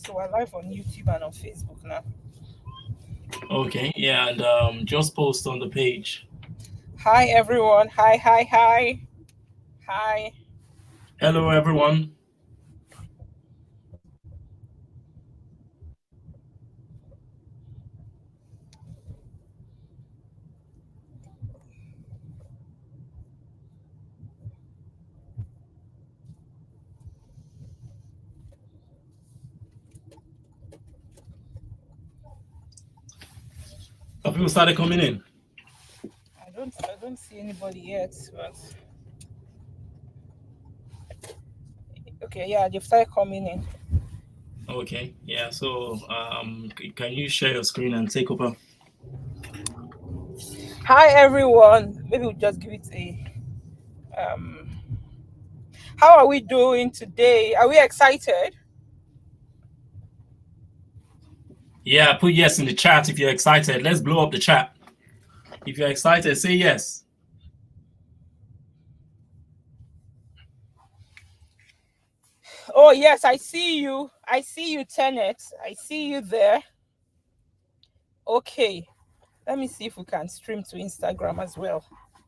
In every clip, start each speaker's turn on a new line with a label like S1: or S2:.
S1: so we're live on YouTube and on Facebook now.
S2: Okay, yeah, and just post on the page.
S1: Hi everyone. Hi, hi, hi. Hi.
S2: Hello, everyone. Have people started coming in?
S1: I don't see anybody yet, but okay, yeah, they've started coming in.
S2: Okay, yeah. So, can you share your screen and take over?
S1: Hi everyone. Maybe we'll just give it a how are we doing today? Are we excited?
S2: Yeah, put yes in the chat if you're excited. Let's blow up the chat. If you're excited, say yes.
S1: Oh yes, I see you. I see you, Tenet. I see you there. Okay. Let me see if we can stream to Instagram as well.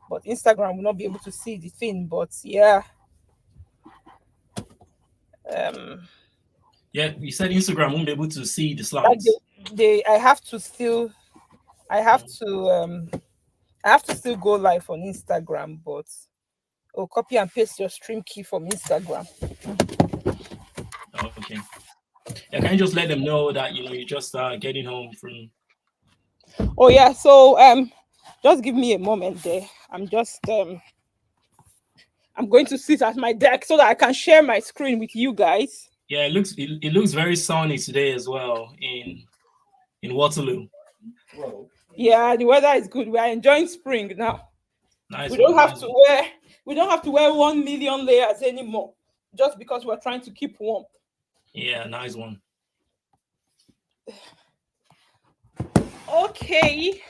S1: But Instagram will not be able to see the thing. But yeah. Um
S2: Yeah, you said Instagram won't be able to see the
S1: like
S2: slides.
S1: I have to still I have to I have to still go live on Instagram, but copy and paste your stream key from Instagram.
S2: Okay. Yeah, can you just let them know that you're just getting home from?
S1: Oh yeah, so just give me a moment there. I'm going to sit at my desk so that I can share my screen with you guys.
S2: Yeah, it looks very sunny today as well in Waterloo.
S1: Yeah, the weather is good. We are enjoying spring now. We
S2: Nice
S1: don't
S2: one,
S1: have
S2: nice
S1: to
S2: one.
S1: wear we don't have to wear 1 million layers anymore just because we're trying to keep warm.
S2: Yeah, nice one.
S1: Okay.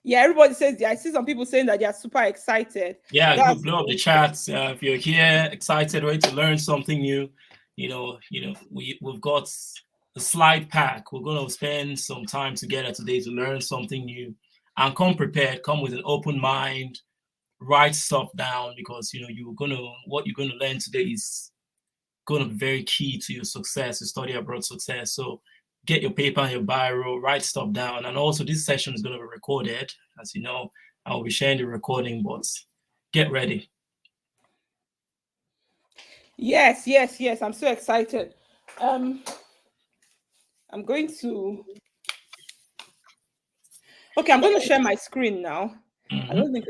S1: Yeah, everybody says, I see some people saying that they are super excited.
S2: Yeah, good.
S1: That's
S2: Blow up the chats. If you're here, excited, ready to learn something new, we've got a slide pack. We're gonna spend some time together today to learn something new, and come prepared. Come with an open mind. Write stuff down because what you're gonna learn today is gonna be very key to your success, your study abroad success. So get your paper and your biro, write stuff down, and also this session is gonna be recorded. As you know, I will be sharing the recording, but get ready.
S1: yes, yes, yes. I'm so excited. Um, I'm going to okay. I'm going to share my screen now. I
S2: Mm-hmm.
S1: don't think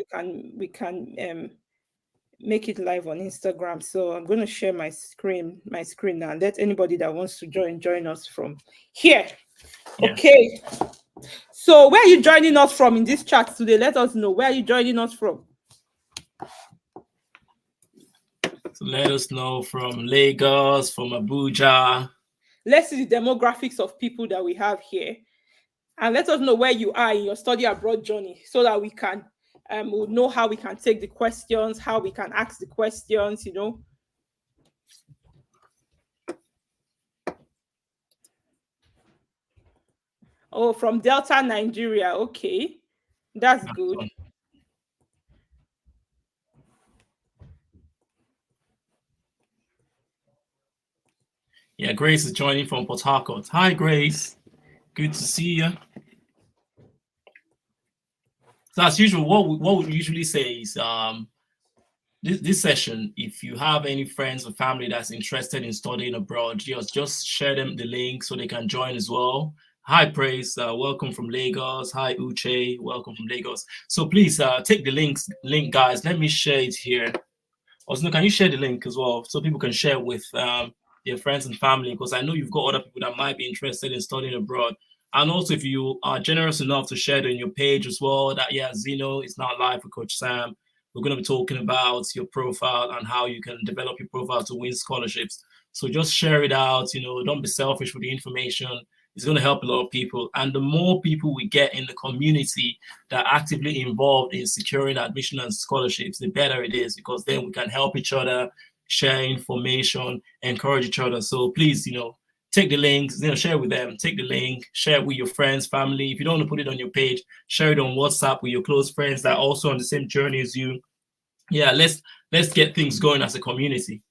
S1: we can make it live on Instagram. So I'm going to share my screen now. Let anybody that wants to join us from here.
S2: Yeah.
S1: Okay. So where are you joining us from in this chat today? Let us know. Where are you joining us from?
S2: So let us know from Lagos, from Abuja.
S1: Let's see the demographics of people that we have here. And let us know where you are in your study abroad journey so that we can we'll know how we can take the questions, how we can ask the questions. Oh, from Delta, Nigeria. Okay. That's good.
S2: Yeah, Grace is joining from Port Harcourt. Hi, Grace. Good to see you. So as usual, what we usually say is this session, if you have any friends or family that's interested in studying abroad, just share them the link so they can join as well. Hi, Praise. Welcome from Lagos. Hi, Uche. Welcome from Lagos. So please take the link, guys. Let me share it here. Also, can you share the link as well so people can share with their friends and family? Because I know you've got other people that might be interested in studying abroad. And also, if you are generous enough to share it on your page as well, that Zeno is now live with Coach Sam. We're going to be talking about your profile and how you can develop your profile to win scholarships. So just share it out. Don't be selfish with the information. It's going to help a lot of people. And the more people we get in the community that are actively involved in securing admission and scholarships, the better it is, because then we can help each other. share information, encourage each other. So please, take the links, share with them. Take the link, share it with your friends, family. If you don't want to put it on your page, share it on WhatsApp with your close friends that are also on the same journey as you. Yeah, let's get things going as a community.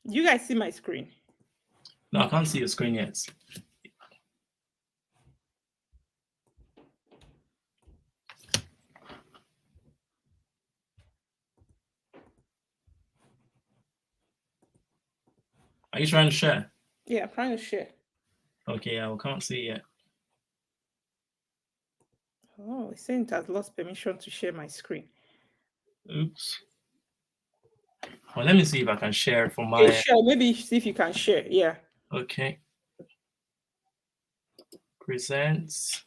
S1: You guys see my screen?
S2: No, I can't see your screen yet. Are you trying to share?
S1: Yeah, I'm trying to share.
S2: Okay, I can't see it yet.
S1: Oh, it's saying it has lost permission to share my screen.
S2: Oops. Well, let me see if I can share from my
S1: Okay, share. Maybe see if you can share. Yeah.
S2: Okay. Presents.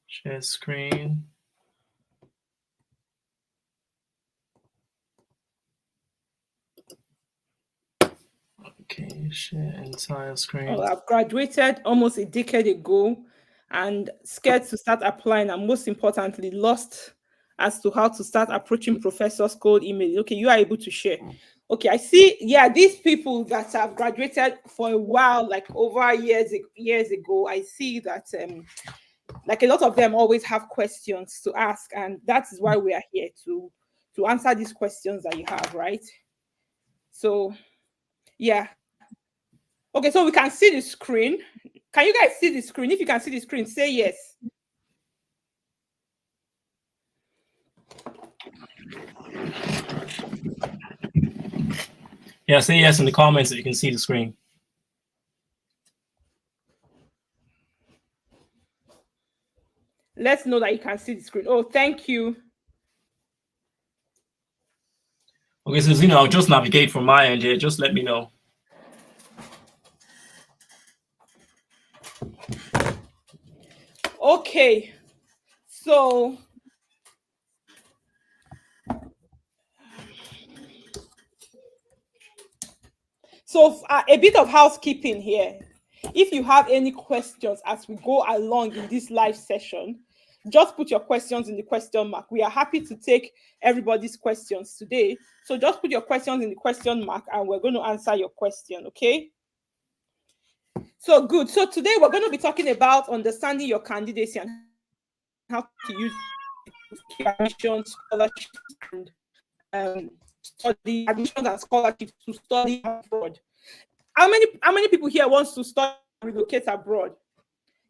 S2: Share screen. Okay, share entire screen.
S1: Oh, I've graduated almost a decade ago and scared to start applying, and most importantly, lost as to how to start approaching professors cold email. Okay, you are able to share. Okay, I see. Yeah, these people that have graduated for a while, like over years ago, I see that like a lot of them always have questions to ask, and that is why we are here to answer these questions that you have, right? So yeah. Okay, so we can see the screen. Can you guys see the screen? If you can see the screen, say yes.
S2: Yeah, say yes in the comments if you can see the screen.
S1: Let's know that you can see the screen. Oh, thank you.
S2: Okay, so I'll just navigate from my end here. Just let me know.
S1: Okay, so a bit of housekeeping here. If you have any questions as we go along in this live session, just put your questions in the question mark. We are happy to take everybody's questions today. So just put your questions in the question mark and we're going to answer your question, okay? So good. So today we're going to be talking about understanding your candidacy and how to use admissions, scholarships, and study admissions and scholarships to study abroad. How many people here wants to study and relocate abroad?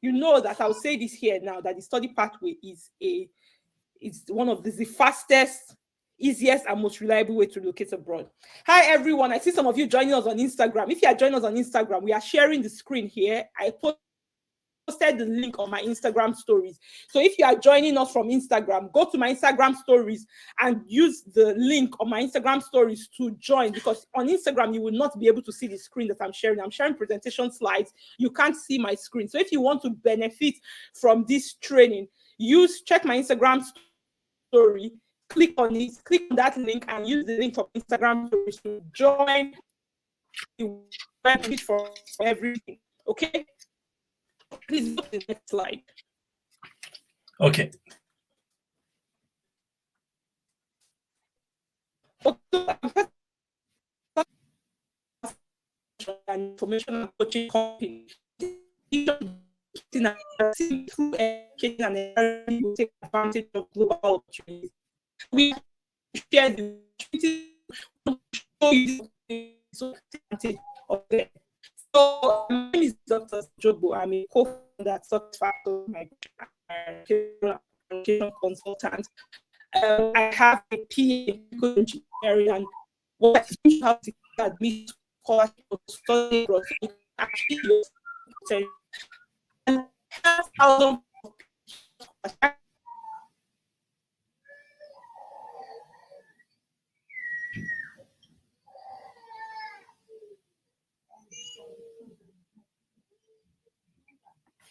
S1: You know that I'll say this here now, that the study pathway is one of the fastest, easiest, and most reliable way to relocate abroad. Hi everyone, I see some of you joining us on Instagram. If you are joining us on Instagram, we are sharing the screen here. I posted the link on my Instagram stories. So if you are joining us from Instagram, go to my Instagram stories and use the link on my Instagram stories to join, because on Instagram you will not be able to see the screen that I'm sharing. I'm sharing presentation slides. You can't see my screen. So if you want to benefit from this training, check my Instagram story, click on it, click on that link and use the link from Instagram stories to join the benefit for everything. Okay? Please go to the next slide.
S2: Okay.
S1: An information and coaching company. Through education and encouragement, will take advantage of global opportunities. We share the opportunity to show you the advantage of them. So my name is Dr. Jobo. I'm a co-founder at Success Factor, my education consultant. I have a PhD in engineering, and what I teach how to admit scholarship or study abroad, so you can actually use potential. And thousands of people.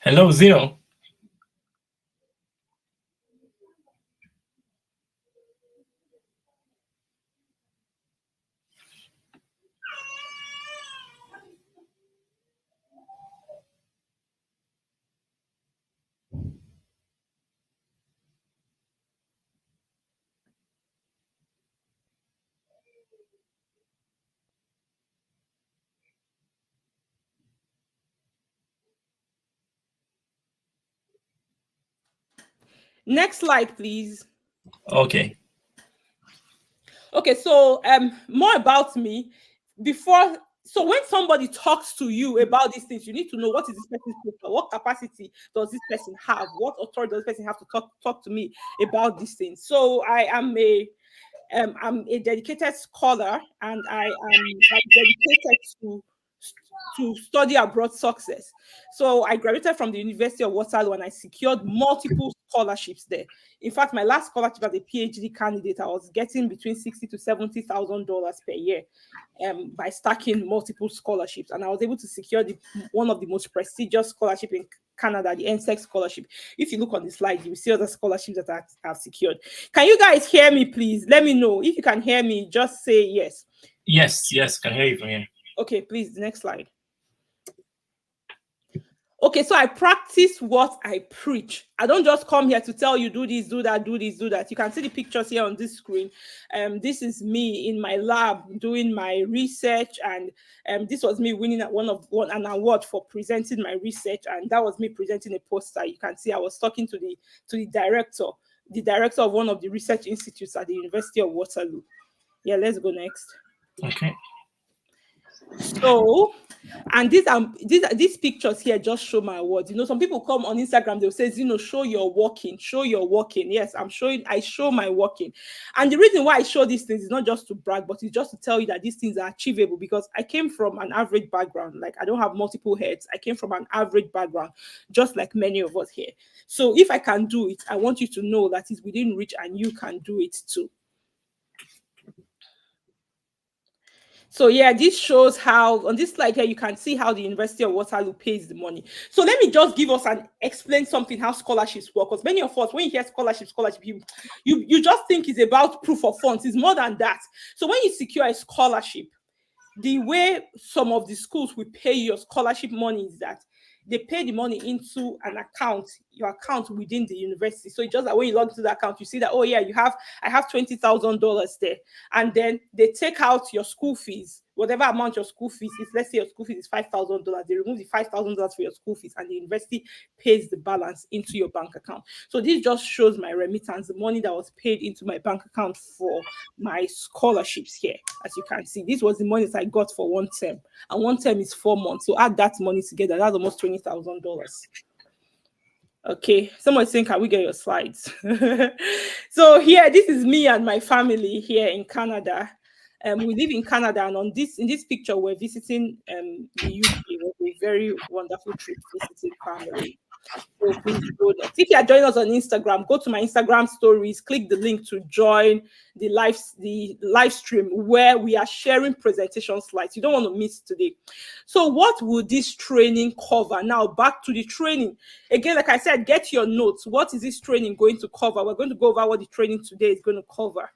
S2: Hello, Zeno.
S1: Next slide, please.
S2: Okay.
S1: Okay, so more about me. Before, so when somebody talks to you about these things, you need to know what is this person's profile, what capacity does this person have, what authority does this person have to talk to me about these things. So I'm a dedicated scholar, and I'm dedicated to study abroad success. So I graduated from the University of Waterloo and I secured multiple scholarships there. In fact, my last scholarship as a PhD candidate, I was getting between $60,000 to $70,000 per year by stacking multiple scholarships, and I was able to secure one of the most prestigious scholarship in Canada, the NSEC scholarship. If you look on the slide, you will see other scholarships that I've secured. Can you guys hear me, please? Let me know. If you can hear me, just say yes.
S2: Yes, can hear you from here.
S1: Okay, please, the next slide. Okay, so I practice what I preach. I don't just come here to tell you do this, do that, do this, do that. You can see the pictures here on this screen. This is me in my lab doing my research, and this was me winning an award for presenting my research, and that was me presenting a poster. You can see I was talking to the director of one of the research institutes at the University of Waterloo. Yeah, let's go next.
S2: Okay.
S1: So, and these pictures here just show my awards. You know, some people come on Instagram, they'll say, you know, show your working. Yes, I show my working. And the reason why I show these things is not just to brag, but it's just to tell you that these things are achievable, because I came from an average background. Like, I don't have multiple heads. I came from an average background, just like many of us here. So if I can do it, I want you to know that it's within reach and you can do it too. So yeah, this shows how, on this slide here, you can see how the University of Waterloo pays the money. So let me just give us and explain something how scholarships work. Because many of us, when you hear scholarship, you just think it's about proof of funds. It's more than that. So when you secure a scholarship, the way some of the schools will pay your scholarship money is that they pay the money into an account, your account within the university. So it's just that when you log into the account, you see that, oh yeah, I have $20,000 there. And then they take out your school fees, whatever amount your school fees is. Let's say your school fees is $5,000. They remove the $5,000 for your school fees, and the university pays the balance into your bank account. So this just shows my remittance, the money that was paid into my bank account for my scholarships here. As you can see, this was the money that I got for one term, and one term is 4 months. So add that money together, that's almost $20,000. Okay, someone's saying, can we get your slides? So here, this is me and my family here in Canada. We live in Canada, and in this picture, we're visiting the UK. It was a very wonderful trip visiting family. So please go there. If you are joining us on Instagram, go to my Instagram stories, click the link to join the live stream where we are sharing presentation slides. You don't want to miss today. So what will this training cover? Now back to the training. Again, like I said, get your notes. What is this training going to cover? We're going to go over what the training today is going to cover.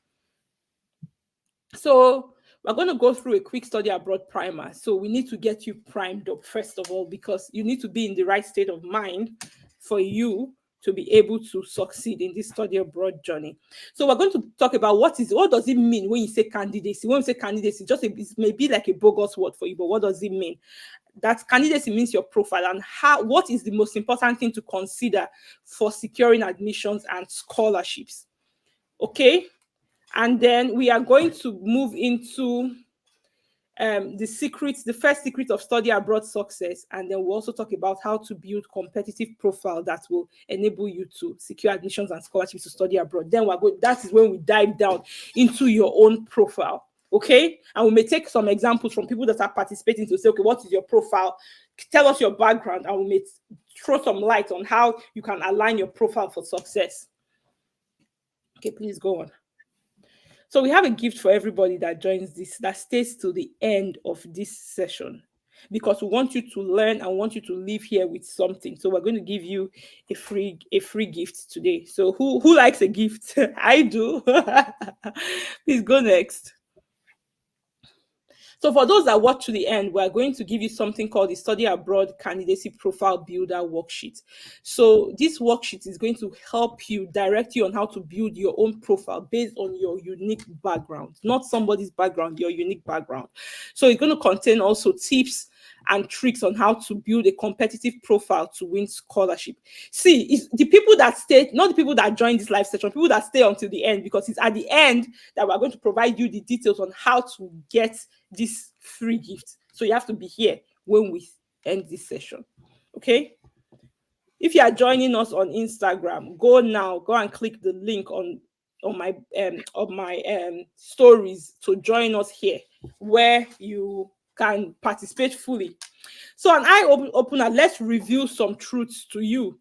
S1: So we're going to go through a quick study abroad primer. So we need to get you primed up first of all, because you need to be in the right state of mind for you to be able to succeed in this study abroad journey. So we're going to talk about what does it mean when you say candidacy? When we say candidacy, it may be like a bogus word for you, but what does it mean? That candidacy means your profile, and what is the most important thing to consider for securing admissions and scholarships. Okay. And then we are going to move into the first secret of study abroad success. And then we'll also talk about how to build competitive profile that will enable you to secure admissions and scholarships to study abroad. Then that is when we dive down into your own profile. Okay. And we may take some examples from people that are participating to say, okay, what is your profile? Tell us your background, and we may throw some light on how you can align your profile for success. Okay, please go on. So we have a gift for everybody that joins this, that stays to the end of this session, because we want you to learn and want you to leave here with something. So we're going to give you a free gift today. So who likes a gift? I do. Please go next. So for those that watch to the end, we're going to give you something called the Study Abroad Candidacy Profile Builder Worksheet. So this worksheet is going to help you, direct you on how to build your own profile based on your unique background, not somebody's background, your unique background. So it's going to contain also tips and tricks on how to build a competitive profile to win scholarship. See, it's the people that stay, not the people that join this live session, people that stay until the end, because it's at the end that we're going to provide you the details on how to get this free gift. So you have to be here when we end this session. Okay? If you are joining us on Instagram, go now, go and click the link on my stories to join us here, where you can participate fully. So an eye opener, let's review some truths to you.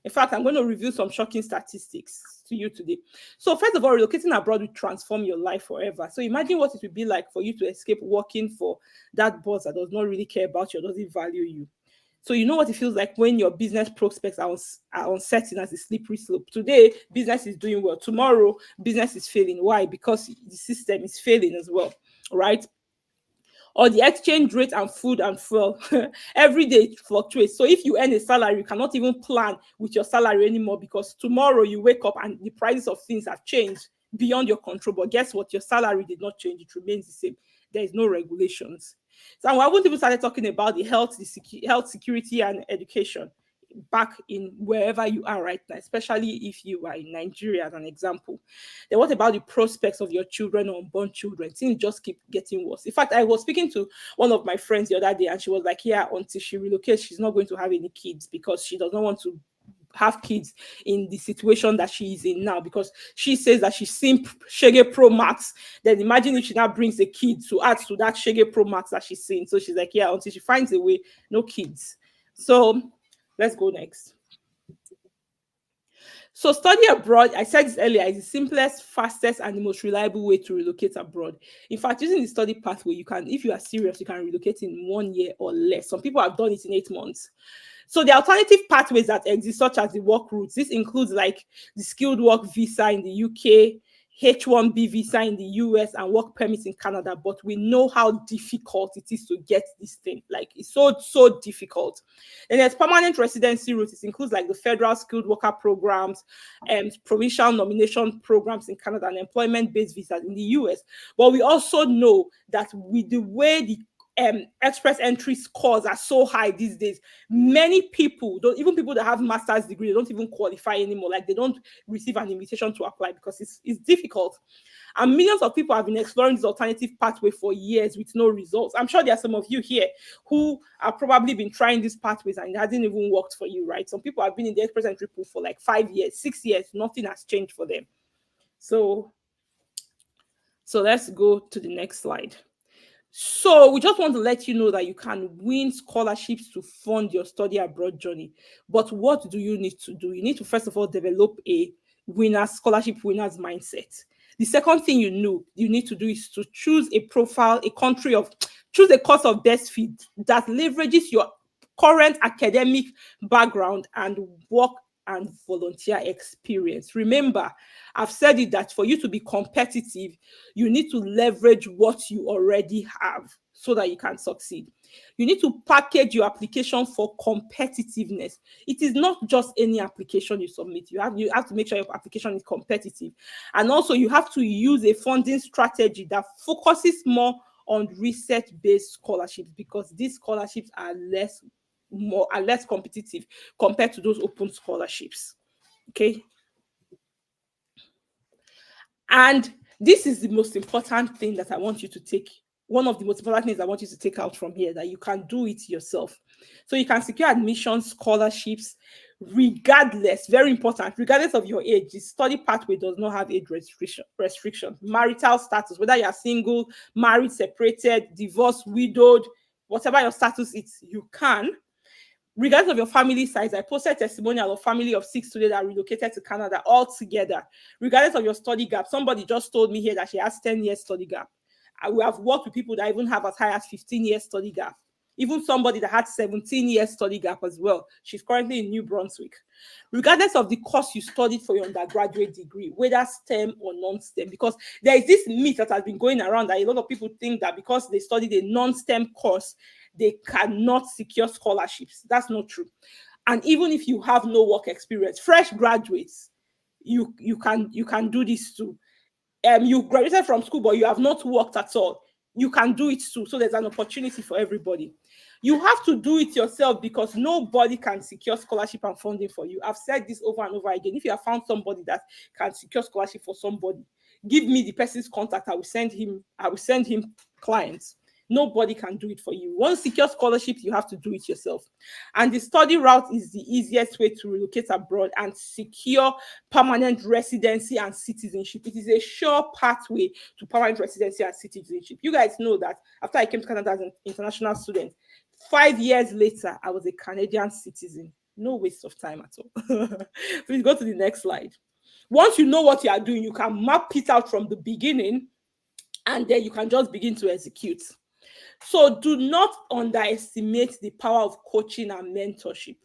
S1: In fact, I'm going to review some shocking statistics to you today. So first of all, relocating abroad will transform your life forever. So imagine what it would be like for you to escape working for that boss that does not really care about you or doesn't value you. So you know what it feels like when your business prospects are uncertain as a slippery slope. Today, business is doing well. Tomorrow, business is failing. Why? Because the system is failing as well, right? Or the exchange rate and food and fuel every day it fluctuates. So if you earn a salary, you cannot even plan with your salary anymore, because tomorrow you wake up and the prices of things have changed beyond your control. But guess what? Your salary did not change. It remains the same. There is no regulations. So I haven't even started talking about the health security and education back in wherever you are right now, especially if you are in Nigeria as an example. Then what about the prospects of your children or unborn children? Things just keep getting worse. In fact, I was speaking to one of my friends the other day, and she was like, yeah, until she relocates, she's not going to have any kids, because she does not want to have kids in the situation that she is in now, because she says that she's seen Shege Pro Max. Then imagine if she now brings a kid to add to that Shege Pro Max that she's seeing. So she's like, yeah, until she finds a way, no kids. So let's go next. So study abroad, I said this earlier, is the simplest, fastest, and the most reliable way to relocate abroad. In fact, using the study pathway, you can, if you are serious, you can relocate in 1 year or less. Some people have done it in 8 months. So the alternative pathways that exist, such as the work routes, this includes like the skilled work visa in the UK, H-1B visa in the US, and work permits in Canada. But we know how difficult it is to get this thing. Like, it's so difficult. And there's permanent residency routes. It includes like the federal skilled worker programs and provincial nomination programs in Canada, and employment-based visas in the US. But we also know that with the way the express entry scores are so high these days, many people don't, even people that have master's degree, they don't even qualify anymore. Like, they don't receive an invitation to apply because it's difficult. And millions of people have been exploring this alternative pathway for years with no results. I'm sure there are some of you here who have probably been trying these pathways and it hasn't even worked for you, right? Some people have been in the express entry pool for like 5 years, 6 years, nothing has changed for them. So let's go to the next slide. So we just want to let you know that you can win scholarships to fund your study abroad journey. But what do you need to do? You need to, first of all, develop a scholarship winner's mindset. The second thing you need to do is to choose a profile, choose a course of best fit that leverages your current academic background and work and volunteer experience. Remember, I've said it that for you to be competitive, you need to leverage what you already have so that you can succeed. You need to package your application for competitiveness. It is not just any application you submit. You have to make sure your application is competitive. And also you have to use a funding strategy that focuses more on research-based scholarships, because these scholarships are less competitive compared to those open scholarships. Okay. And this is the most important thing that I want you to take. One of the most important things I want you to take out from here, that you can do it yourself. So you can secure admission scholarships regardless, very important, regardless of your age. The study pathway does not have age restriction. Marital status, whether you are single, married, separated, divorced, widowed, whatever your status is, you can. Regardless of your family size, I posted testimonial of family of 6 today that relocated to Canada all together. Regardless of your study gap, somebody just told me here that she has 10 years study gap. We have worked with people that even have as high as 15 years study gap. Even somebody that had 17 years study gap as well. She's currently in New Brunswick. Regardless of the course you studied for your undergraduate degree, whether STEM or non-STEM, because there is this myth that has been going around that a lot of people think that because they studied a non-STEM course, they cannot secure scholarships. That's not true. And even if you have no work experience, fresh graduates, you can do this too. You graduated from school, but you have not worked at all. You can do it too. So there's an opportunity for everybody. You have to do it yourself because nobody can secure scholarship and funding for you. I've said this over and over again. If you have found somebody that can secure scholarship for somebody, give me the person's contact. I will send him clients. Nobody can do it for you. Once secure scholarship, you have to do it yourself. And the study route is the easiest way to relocate abroad and secure permanent residency and citizenship. It is a sure pathway to permanent residency and citizenship. You guys know that after I came to Canada as an international student, 5 years later, I was a Canadian citizen. No waste of time at all. Please go to the next slide. Once you know what you are doing, you can map it out from the beginning, and then you can just begin to execute. So do not underestimate the power of coaching and mentorship.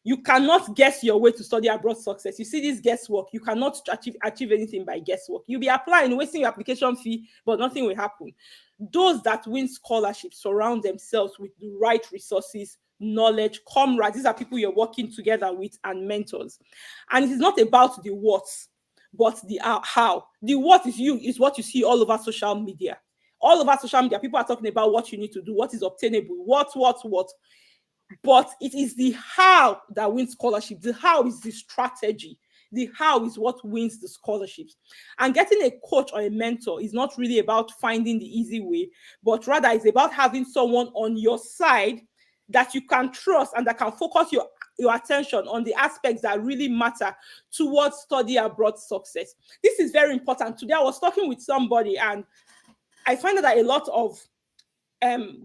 S1: You cannot guess your way to study abroad success. You see this guesswork. You cannot achieve anything by guesswork. You'll be applying, wasting your application fee, but nothing will happen. Those that win scholarships surround themselves with the right resources, knowledge, comrades. These are people you're working together with, and mentors. And it is not about the what, but the how. The what is what you see all over social media. All over social media, people are talking about what you need to do, what is obtainable, what. But it is the how that wins scholarship. The how is the strategy. The how is what wins the scholarships. And getting a coach or a mentor is not really about finding the easy way, but rather it's about having someone on your side that you can trust and that can focus your attention on the aspects that really matter towards study abroad success. This is very important. Today I was talking with somebody, and I find that a lot of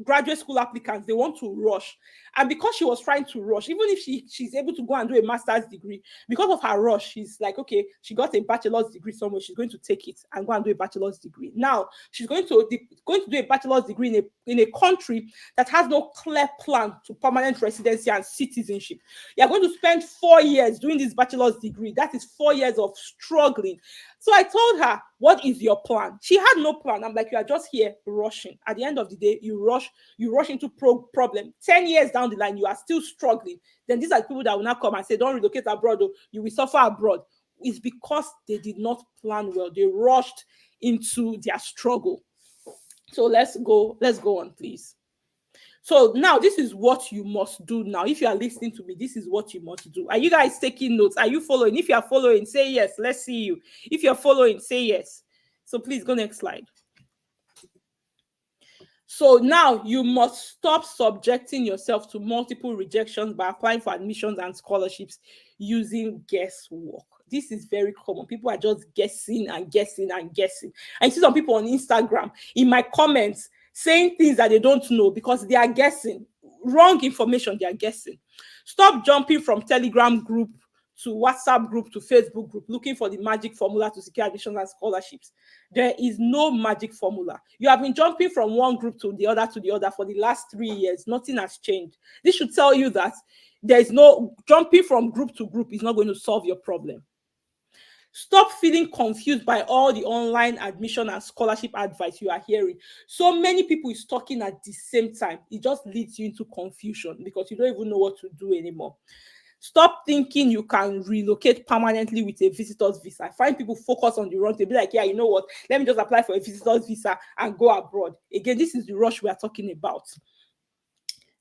S1: graduate school applicants, they want to rush. And because she was trying to rush, even if she's able to go and do a master's degree, because of her rush, she's like, okay, she got a bachelor's degree somewhere, she's going to take it and go and do a bachelor's degree. Now she's going to do a bachelor's degree in a country that has no clear plan to permanent residency and citizenship. You're going to spend 4 years doing this bachelor's degree. That is 4 years of struggling. So I told her, what is your plan? She had no plan. I'm like, you are just here rushing. At the end of the day, you rush into problem. 10 years down the line, you are still struggling. Then these are people that will not come and say, don't relocate abroad, or you will suffer abroad. It's because they did not plan well. They rushed into their struggle. So let's go on, please. So now this is what you must do now. If you are listening to me, this is what you must do. Are you guys taking notes? Are you following? If you are following, say yes. Let's see you. If you're following, say yes. So please go next slide. So now you must stop subjecting yourself to multiple rejections by applying for admissions and scholarships using guesswork. This is very common. People are just guessing and guessing and guessing. I see some people on Instagram in my comments saying things that they don't know because they are guessing. Wrong information, they are guessing. Stop jumping from Telegram group to WhatsApp group to Facebook group looking for the magic formula to secure admissions and scholarships. There is no magic formula. You have been jumping from one group to the other for the last 3 years. Nothing has changed. This should tell you that there is no jumping from group to group is not going to solve your problem. Stop feeling confused by all the online admission and scholarship advice you are hearing. So many people is talking at the same time. It just leads you into confusion because you don't even know what to do anymore. Stop thinking you can relocate permanently with a visitor's visa. I find people focus on the wrong thing. Be like, yeah, you know what? Let me just apply for a visitor's visa and go abroad. Again, this is the rush we are talking about.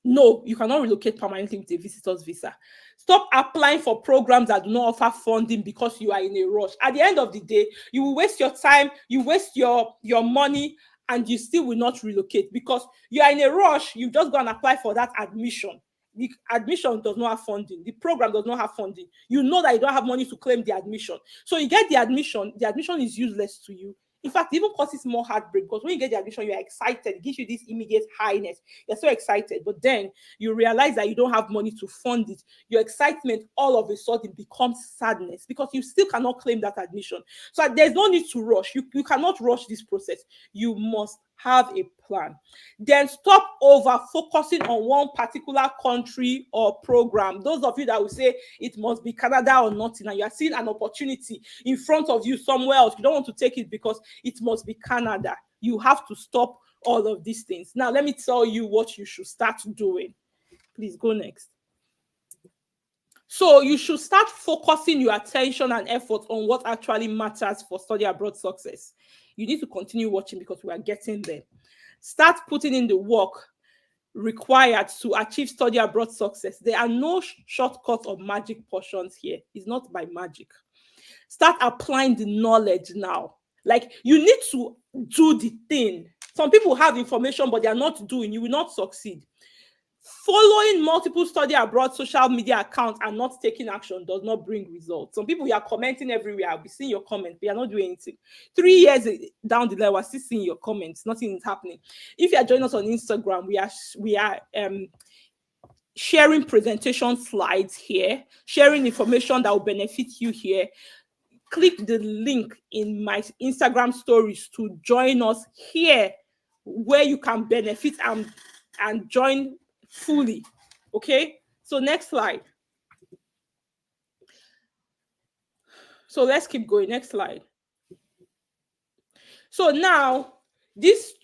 S1: No, you cannot relocate permanently with a visitor's visa. Stop applying for programs that do not offer funding because you are in a rush. At the end of the day, you will waste your time, you waste your money, and you still will not relocate because you are in a rush. You just go and apply for that admission. The admission does not have funding. The program does not have funding. You know that you don't have money to claim the admission. So you get the admission is useless to you. In fact, it even causes more heartbreak because when you get the admission, you're excited. It gives you this immediate highness. You're so excited. But then you realize that you don't have money to fund it. Your excitement all of a sudden becomes sadness because you still cannot claim that admission. So there's no need to rush. You cannot rush this process. You must have a plan. Then stop over focusing on one particular country or program. Those of you that will say it must be Canada or nothing, and you are seeing an opportunity in front of you somewhere else, you don't want to take it because it must be Canada. You have to stop all of these things. Now, let me tell you what you should start doing. Please go next. So you should start focusing your attention and effort on what actually matters for study abroad success. You need to continue watching because we are getting there. Start putting in the work. required to achieve study abroad success. There are no shortcuts or magic portions here. It's not by magic. Start applying the knowledge now. Like, you need to do the thing. Some people have information, but they are not doing. You will not succeed. Following multiple study abroad social media accounts and not taking action does not bring results. Some people, you are commenting everywhere. I'll be seeing your comments, but you're not doing anything. 3 years down the line, we're still seeing your comments. Nothing is happening. If you are joining us on Instagram, we are sharing presentation slides here, sharing information that will benefit you here. Click the link in my Instagram stories to join us here, where you can benefit and join fully. Okay, so next slide. So let's keep going. Next slide. So now this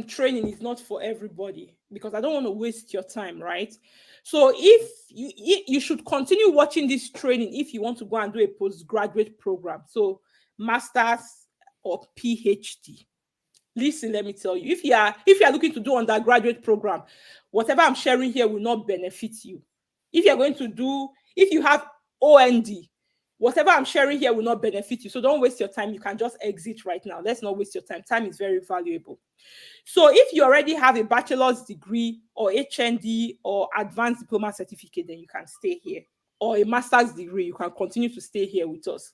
S1: training is not for everybody, because I don't want to waste your time, right? So if you should continue watching this training if you want to go and do a postgraduate program, so master's or PhD. Listen, let me tell you, if you are looking to do undergraduate program, whatever I'm sharing here will not benefit you. If you have OND, whatever I'm sharing here will not benefit you. So don't waste your time. You can just exit right now. Let's not waste your time. Time is very valuable. So if you already have a bachelor's degree or HND or advanced diploma certificate, then you can stay here. Or a master's degree, you can continue to stay here with us.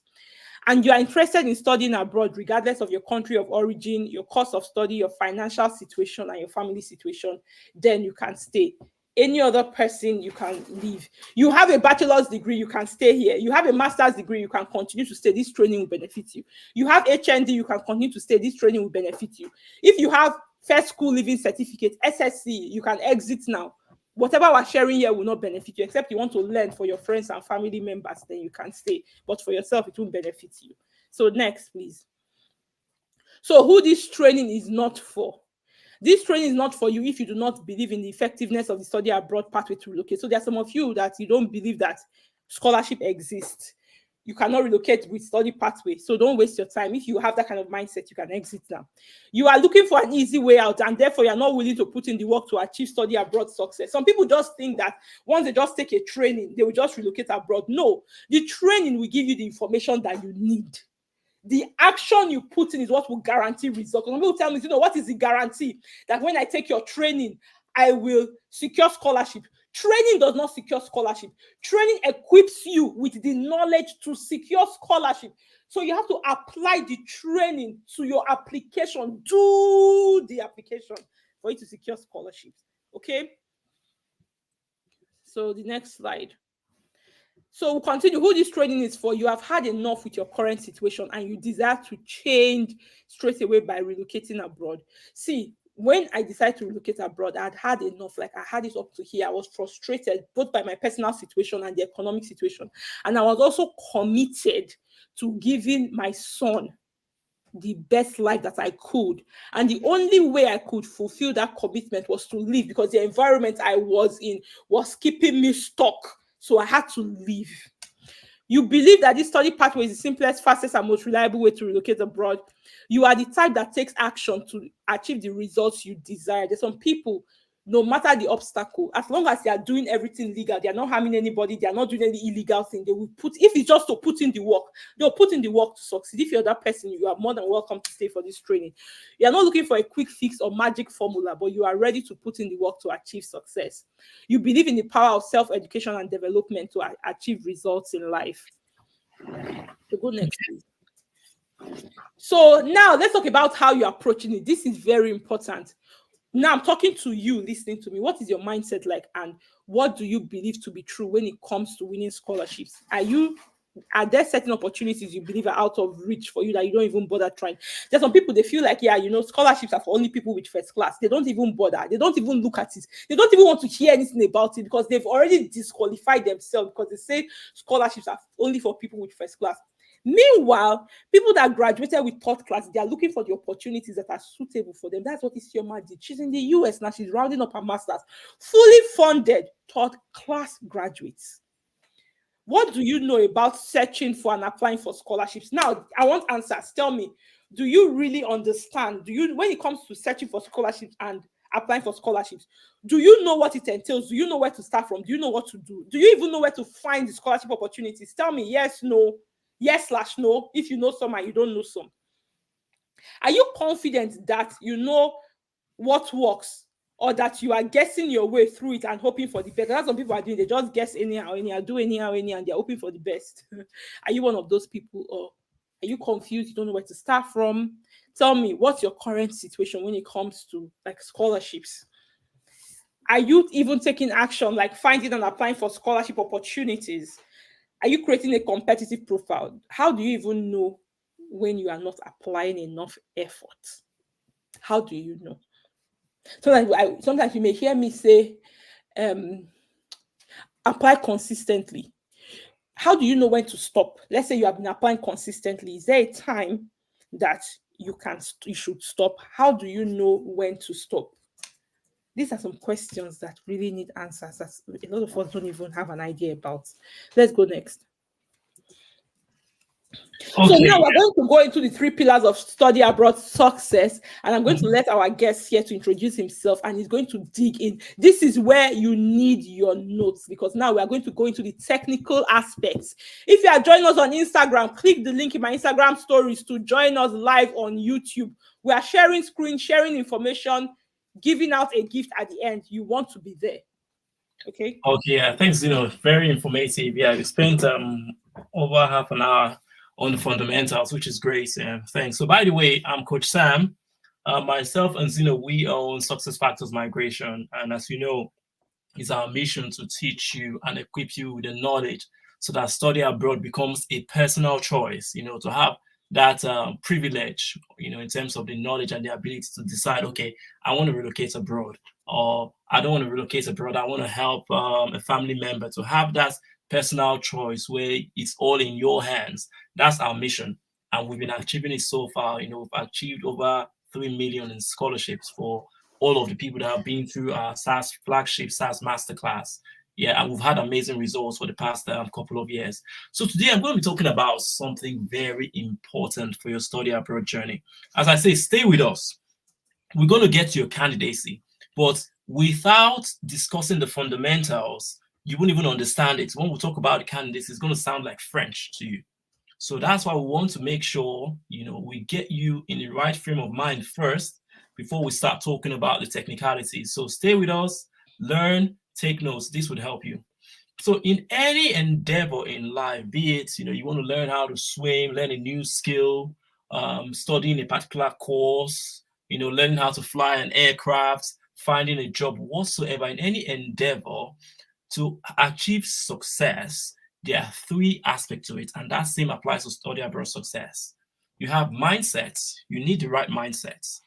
S1: And you are interested in studying abroad, regardless of your country of origin, your course of study, your financial situation, and your family situation, then you can stay. Any other person, you can leave. You have a bachelor's degree, you can stay here. You have a master's degree, you can continue to stay. This training will benefit you. You have HND, you can continue to stay. This training will benefit you. If you have first school living certificate, SSC, you can exit now. Whatever we're sharing here will not benefit you, except you want to learn for your friends and family members, then you can stay. But for yourself, it won't benefit you. So next, please. So who this training is not for? This training is not for you if you do not believe in the effectiveness of the study abroad pathway to relocate. So there are some of you that you don't believe that scholarship exists. You cannot relocate with study pathway. So don't waste your time. If you have that kind of mindset, you can exit now. You are looking for an easy way out, and therefore you're not willing to put in the work to achieve study abroad success. Some people just think that once they just take a training, they will just relocate abroad. No, the training will give you the information that you need. The action you put in is what will guarantee results. Some people tell me, what is the guarantee that when I take your training, I will secure scholarship? Training does not secure scholarship. Training equips you with the knowledge to secure scholarship. So you have to apply the training to your application. Do the application for you to secure scholarships. Okay? So the next slide. So we'll continue. Who this training is for? You have had enough with your current situation and you desire to change straight away by relocating abroad. See, when I decided to relocate abroad, I had enough. Like, I had it up to here. I was frustrated both by my personal situation and the economic situation. And I was also committed to giving my son the best life that I could. And the only way I could fulfill that commitment was to leave, because the environment I was in was keeping me stuck. So I had to leave. You believe that this study pathway is the simplest, fastest, and most reliable way to relocate abroad. You are the type that takes action to achieve the results you desire. There's some people, no matter the obstacle, as long as they are doing everything legal, they are not harming anybody, they are not doing any illegal thing, they will if it's just to put in the work, they'll put in the work to succeed. If you're that person, you are more than welcome to stay for this training. You're not looking for a quick fix or magic formula, but you are ready to put in the work to achieve success. You believe in the power of self-education and development to achieve results in life. So go next, please. So now let's talk about how you're approaching it. This is very important. Now I'm talking to you, listening to me. What is your mindset like, and what do you believe to be true when it comes to winning scholarships? Are there certain opportunities you believe are out of reach for you that you don't even bother trying? There's some people, they feel like, scholarships are for only people with first class. They don't even bother. They don't even look at it. They don't even want to hear anything about it, because they've already disqualified themselves, because they say scholarships are only for people with first class. Meanwhile, people that graduated with third class, they are looking for the opportunities that are suitable for them. That's what Isioma did. She's in the US now. She's rounding up her master's. Fully funded third class graduates. What do you know about searching for and applying for scholarships? Now, I want answers. Tell me, do you really understand? When it comes to searching for scholarships and applying for scholarships, do you know what it entails? Do you know where to start from? Do you know what to do? Do you even know where to find the scholarship opportunities? Tell me yes, no, yes/no, if you know some and you don't know some. Are you confident that you know what works, or that you are guessing your way through it and hoping for the best? That's what some people are doing. They just guess anyhow, do anyhow, and they're hoping for the best. Are you one of those people, or are you confused? You don't know where to start from? Tell me, what's your current situation when it comes to like scholarships? Are you even taking action, like finding and applying for scholarship opportunities? Are you creating a competitive profile? How do you even know when you are not applying enough effort? How do you know? Sometimes you may hear me say, apply consistently. How do you know when to stop? Let's say you have been applying consistently. Is there a time that you should stop? How do you know when to stop? These are some questions that really need answers that a lot of us don't even have an idea about. Let's go next.
S2: Okay.
S1: So now we're going to go into the 3 pillars of study abroad success, and I'm going to let our guest here to introduce himself, and he's going to dig in. This is where you need your notes, because now we are going to go into the technical aspects. If you are joining us on Instagram, click the link in my Instagram stories to join us live on YouTube. We are sharing screen, sharing information, giving out a gift at the end. You want to be there. Okay.
S2: Yeah, thanks. Very informative. Yeah, we spent over half an hour on the fundamentals, which is great. Thanks. So, by the way, I'm Coach Sam. Myself and Zeno, we own Success Factors Migration, and as you know, it's our mission to teach you and equip you with the knowledge so that study abroad becomes a personal choice. To have that privilege, in terms of the knowledge and the ability to decide, okay, I want to relocate abroad, or I don't want to relocate abroad. I want to help a family member to have that personal choice where it's all in your hands. That's our mission. And we've been achieving it so far. We've achieved over 3 million in scholarships for all of the people that have been through our SaaS flagship SaaS masterclass. Yeah, and we've had amazing results for the past couple of years. So today I'm going to be talking about something very important for your study abroad journey. As I say, stay with us. We're going to get to your candidacy, but without discussing the fundamentals, you won't even understand it. When we talk about candidacy, it's going to sound like French to you. So that's why we want to make sure, we get you in the right frame of mind first before we start talking about the technicalities. So stay with us, learn, take notes. This would help you. So in any endeavor in life, be it, you want to learn how to swim, learn a new skill, studying a particular course, learning how to fly an aircraft, finding a job, whatsoever, in any endeavor to achieve success, there are 3 aspects to it, and that same applies to study abroad success. You have mindsets. You need the right mindsets.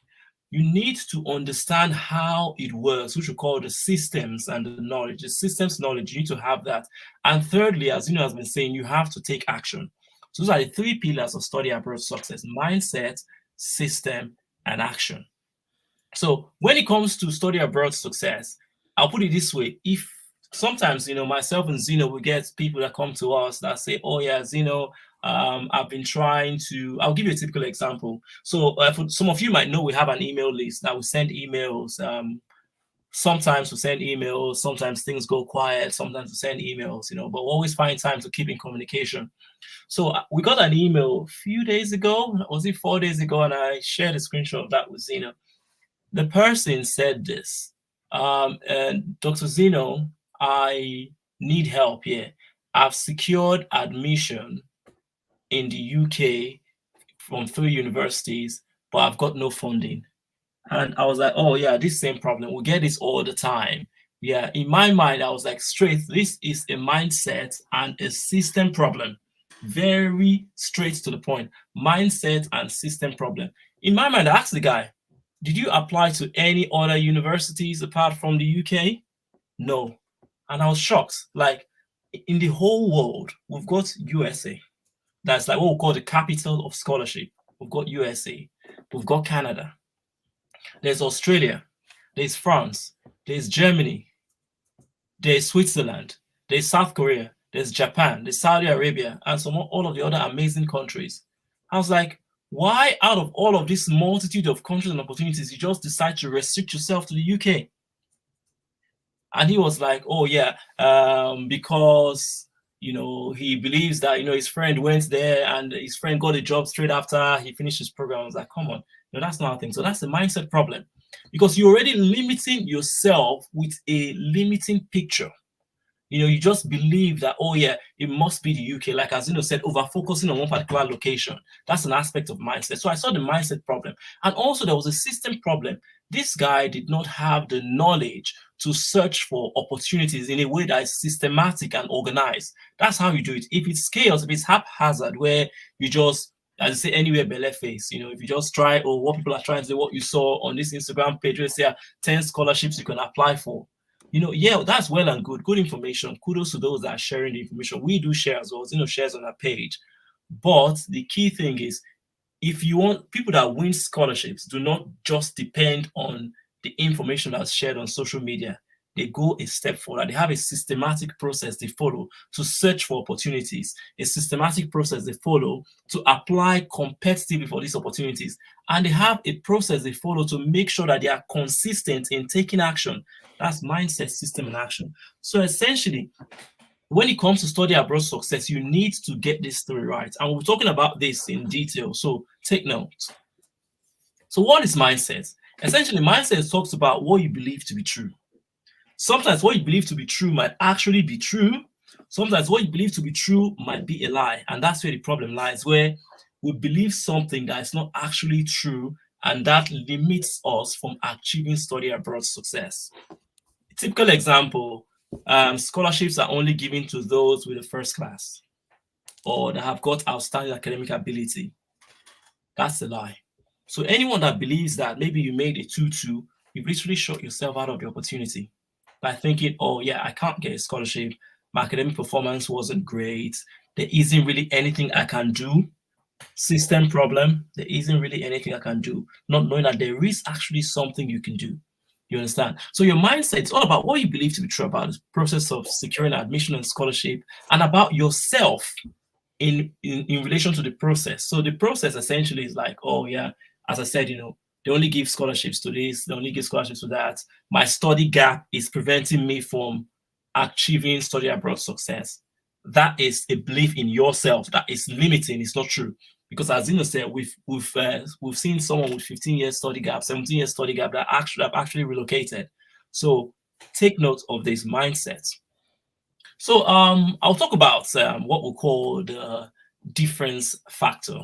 S2: You need to understand how it works, which we call the systems and the knowledge. The systems knowledge, you need to have that. And thirdly, as has been saying, you have to take action. So those are the 3 pillars of study abroad success: mindset, system, and action. So when it comes to study abroad success, I'll put it this way. If sometimes, myself and Zeno, we get people that come to us that say, oh yeah, Zeno, I've been trying to, I'll give you a typical example. So for some of you might know, we have an email list that we send emails. Sometimes we send emails, sometimes things go quiet, sometimes we send emails, but we always find time to keep in communication. So we got an email a few days ago, was it 4 days ago? And I shared a screenshot of that with Zeno. The person said this, Dr. Zeno, I need help here. I've secured admission in the UK from 3 universities, but I've got no funding. And I was like, oh yeah, this same problem. We get this all the time. Yeah, in my mind, I was like, straight, this is a mindset and a system problem. Very straight to the point. Mindset and system problem. In my mind, I asked the guy, did you apply to any other universities apart from the UK? No. And I was shocked. Like, in the whole world, we've got USA. That's like what we call the capital of scholarship. We've got USA. We've got Canada. There's Australia. There's France. There's Germany. There's Switzerland. There's South Korea. There's Japan. There's Saudi Arabia. And all of the other amazing countries. I was like, Why, out of all of this multitude of countries and opportunities, you just decide to restrict yourself to the UK? And he was like, oh yeah, because he believes that his friend went there and his friend got a job straight after he finished his program. I was like, come on, that's not a thing. So that's the mindset problem, because you're already limiting yourself with a limiting picture. You just believe that, oh yeah, it must be the UK. Like as said, over focusing on one particular location. That's an aspect of mindset. So I saw the mindset problem. And also there was a system problem. This guy did not have the knowledge to search for opportunities in a way that is systematic and organized. That's how you do it. If it's chaos, if it's haphazard, where you just, as I say, anywhere belly face, if you just try, or what people are trying to do, what you saw on this Instagram page, where say 10 scholarships you can apply for. Yeah, that's well and good. Good information. Kudos to those that are sharing the information. We do share as well, shares on our page. But the key thing is, if you want people that win scholarships, do not just depend on the information that's shared on social media. They go a step further. They have a systematic process they follow to search for opportunities, a systematic process they follow to apply competitively for these opportunities. And they have a process they follow to make sure that they are consistent in taking action. That's mindset, system, and action. So essentially, when it comes to study abroad success, you need to get this story right. And we're talking about this in detail. So take notes. So what is mindset? Essentially, mindset talks about what you believe to be true. Sometimes what you believe to be true might actually be true. Sometimes what you believe to be true might be a lie. And that's where the problem lies, where we believe something that is not actually true, and that limits us from achieving study abroad success. A typical example, scholarships are only given to those with a first class or that have got outstanding academic ability. That's a lie. So anyone that believes that maybe you made a 2-2, you've literally shot yourself out of the opportunity by thinking, oh yeah, I can't get a scholarship. My academic performance wasn't great. There isn't really anything I can do. System problem. There isn't really anything I can do. Not knowing that there is actually something you can do. You understand? So your mindset is all about what you believe to be true about the process of securing admission and scholarship, and about yourself in relation to the process. So the process essentially is like, oh yeah, as I said, they only give scholarships to this, they only give scholarships to that. My study gap is preventing me from achieving study abroad success. That is a belief in yourself that is limiting. It's not true. Because as Zeno said, we've seen someone with 15 years study gap, 17 years study gap that actually relocated. So take note of this mindset. So I'll talk about what we call the difference factor.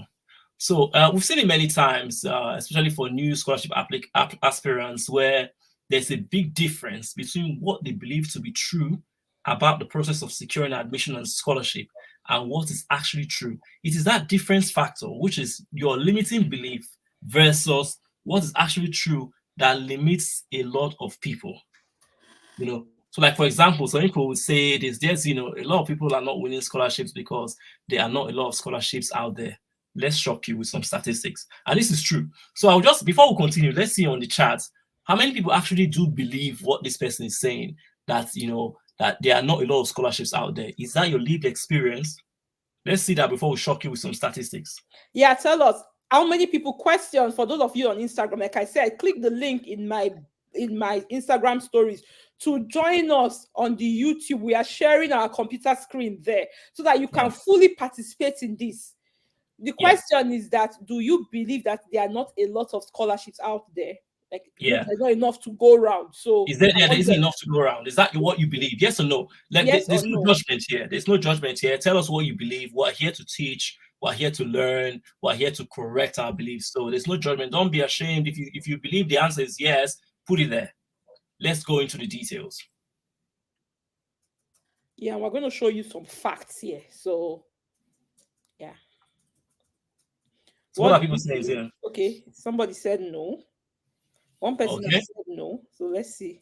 S2: So we've seen it many times, especially for new scholarship aspirants, where there's a big difference between what they believe to be true about the process of securing admission and scholarship and what is actually true. It is that difference factor, which is your limiting belief versus what is actually true, that limits a lot of people. So like, for example, some people would say there's a lot of people are not winning scholarships because there are not a lot of scholarships out there. Let's shock you with some statistics. And this is true. So I'll just, before we continue, let's see on the chat, how many people actually do believe what this person is saying, that, that there are not a lot of scholarships out there. Is that your lived experience? Let's see that before we shock you with some statistics.
S1: Yeah, tell us how many people. Questions for those of you on Instagram. Like I said, click the link in my Instagram stories to join us on the YouTube. We are sharing our computer screen there so that you can fully participate in this. The question is that, do you believe that there are not a lot of scholarships out there? Like, there's not enough to go around. So
S2: there isn't enough to go around? Is that what you believe? Yes or no? Like,
S1: yes,
S2: there's no judgment here. There's no judgment here. Tell us what you believe. We're here to teach. We're here to learn. We're here to correct our beliefs. So there's no judgment. Don't be ashamed. If you believe the answer is yes, put it there. Let's go into the details.
S1: Yeah, we're going to show you some facts here. So, yeah.
S2: So what are people saying here?
S1: Okay, somebody said no. One person has said no. So let's see.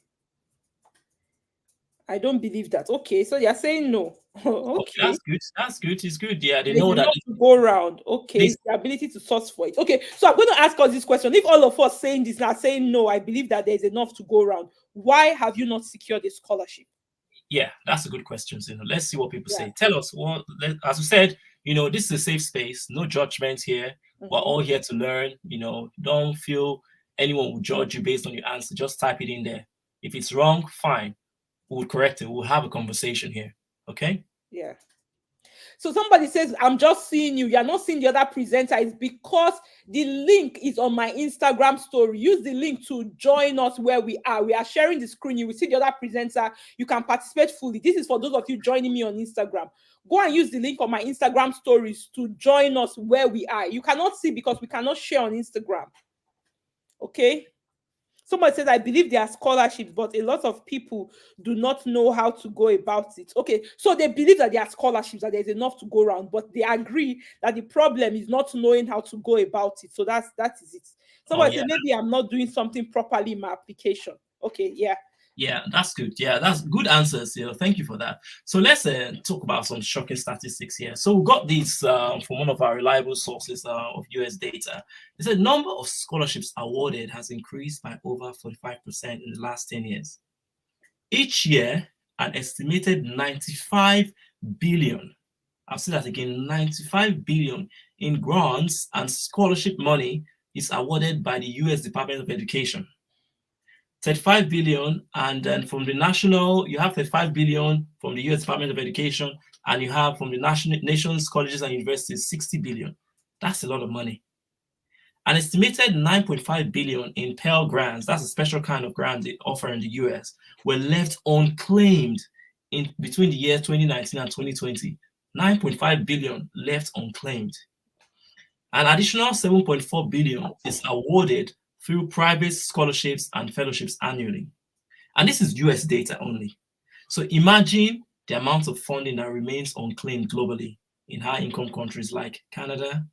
S1: I don't believe that. Okay, so you're saying no. Okay,
S2: that's good. That's good. It's good. Yeah, they know that
S1: to go around. Okay, the ability to source for it. Okay, so I'm going to ask us this question. If all of us saying this now, saying no, I believe that there's enough to go around, why have you not secured a scholarship?
S2: Yeah, that's a good question. Let's see what people say. Tell us what, as you said, this is a safe space, no judgment here. We're all here to learn. Don't feel anyone will judge you based on your answer. Just type it in there. If it's wrong, fine. We'll correct it. We'll have a conversation here. Okay?
S1: Yeah. So somebody says, I'm just seeing you. You're not seeing the other presenter. It's because the link is on my Instagram story. Use the link to join us where we are. We are sharing the screen. You will see the other presenter. You can participate fully. This is for those of you joining me on Instagram. Go and use the link on my Instagram stories to join us where we are. You cannot see because we cannot share on Instagram. Okay? Somebody says, I believe there are scholarships, but a lot of people do not know how to go about it. Okay, so they believe that there are scholarships, that there's enough to go around, but they agree that the problem is not knowing how to go about it. So that is it. Somebody says, maybe I'm not doing something properly in my application. Okay, yeah.
S2: Yeah, that's good. Yeah, that's good answers. Thank you for that. So let's talk about some shocking statistics here. So we got these from one of our reliable sources of US data. It said number of scholarships awarded has increased by over 45% in the last 10 years. Each year, an estimated 95 billion, I'll say that again, 95 billion in grants and scholarship money is awarded by the US Department of Education. 35 billion, and then from the national, you have 35 billion from the US Department of Education, and you have from the nation's colleges and universities 60 billion. That's a lot of money. An estimated 9.5 billion in Pell grants, that's a special kind of grant they offer in the US, were left unclaimed in between the year 2019 and 2020. 9.5 billion left unclaimed. An additional 7.4 billion is awarded through private scholarships and fellowships annually. And this is US data only. So imagine the amount of funding that remains unclaimed globally in high-income countries like Canada,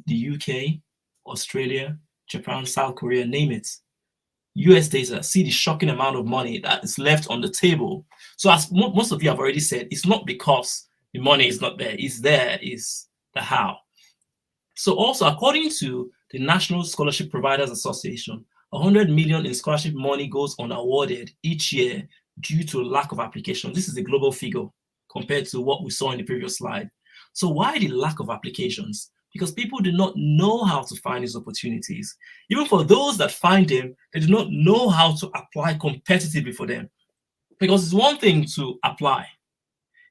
S2: the UK, Australia, Japan, South Korea, name it. US data, see the shocking amount of money that is left on the table. So as most of you have already said, it's not because the money is not there. It's there, is the how. So also, according to the National Scholarship Providers Association, 100 million in scholarship money goes unawarded each year due to lack of applications. This is a global figure compared to what we saw in the previous slide. So why the lack of applications? Because people do not know how to find these opportunities. Even for those that find them, they do not know how to apply competitively for them. Because it's one thing to apply.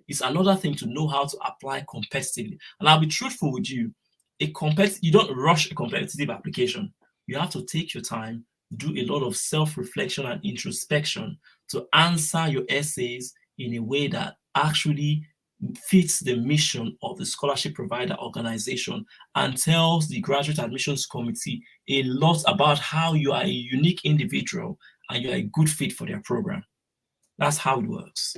S2: It's another thing to know how to apply competitively. And I'll be truthful with you. You don't rush a competitive application. You have to take your time, do a lot of self-reflection and introspection to answer your essays in a way that actually fits the mission of the scholarship provider organization and tells the graduate admissions committee a lot about how you are a unique individual and you're a good fit for their program. That's how it works.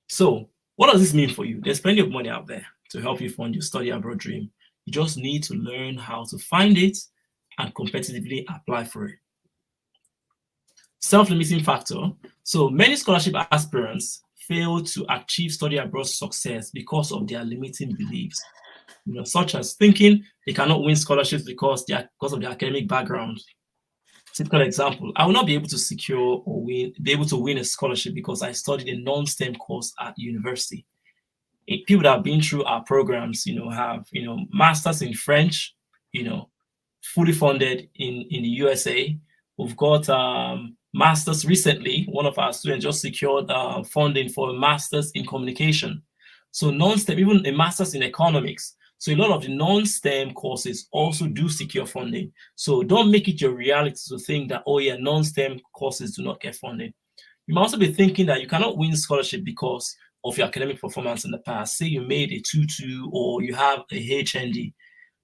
S2: So what does this mean for you? There's plenty of money out there to help you fund your study abroad dream. You just need to learn how to find it and competitively apply for it. Self-limiting factor. So many scholarship aspirants fail to achieve study abroad success because of their limiting beliefs, such as thinking they cannot win scholarships because of their academic background. Typical example: I will not be able to secure or be able to win a scholarship because I studied a non-STEM course at university. People that have been through our programs, have masters in French, fully funded in the USA. We've got masters recently. One of our students just secured funding for a master's in communication. So non-STEM, even a master's in economics. So a lot of the non-STEM courses also do secure funding. So don't make it your reality to think that, oh yeah, non-STEM courses do not get funding. You might also be thinking that you cannot win scholarship because of your academic performance in the past. Say you made a 2-2 or you have a HND.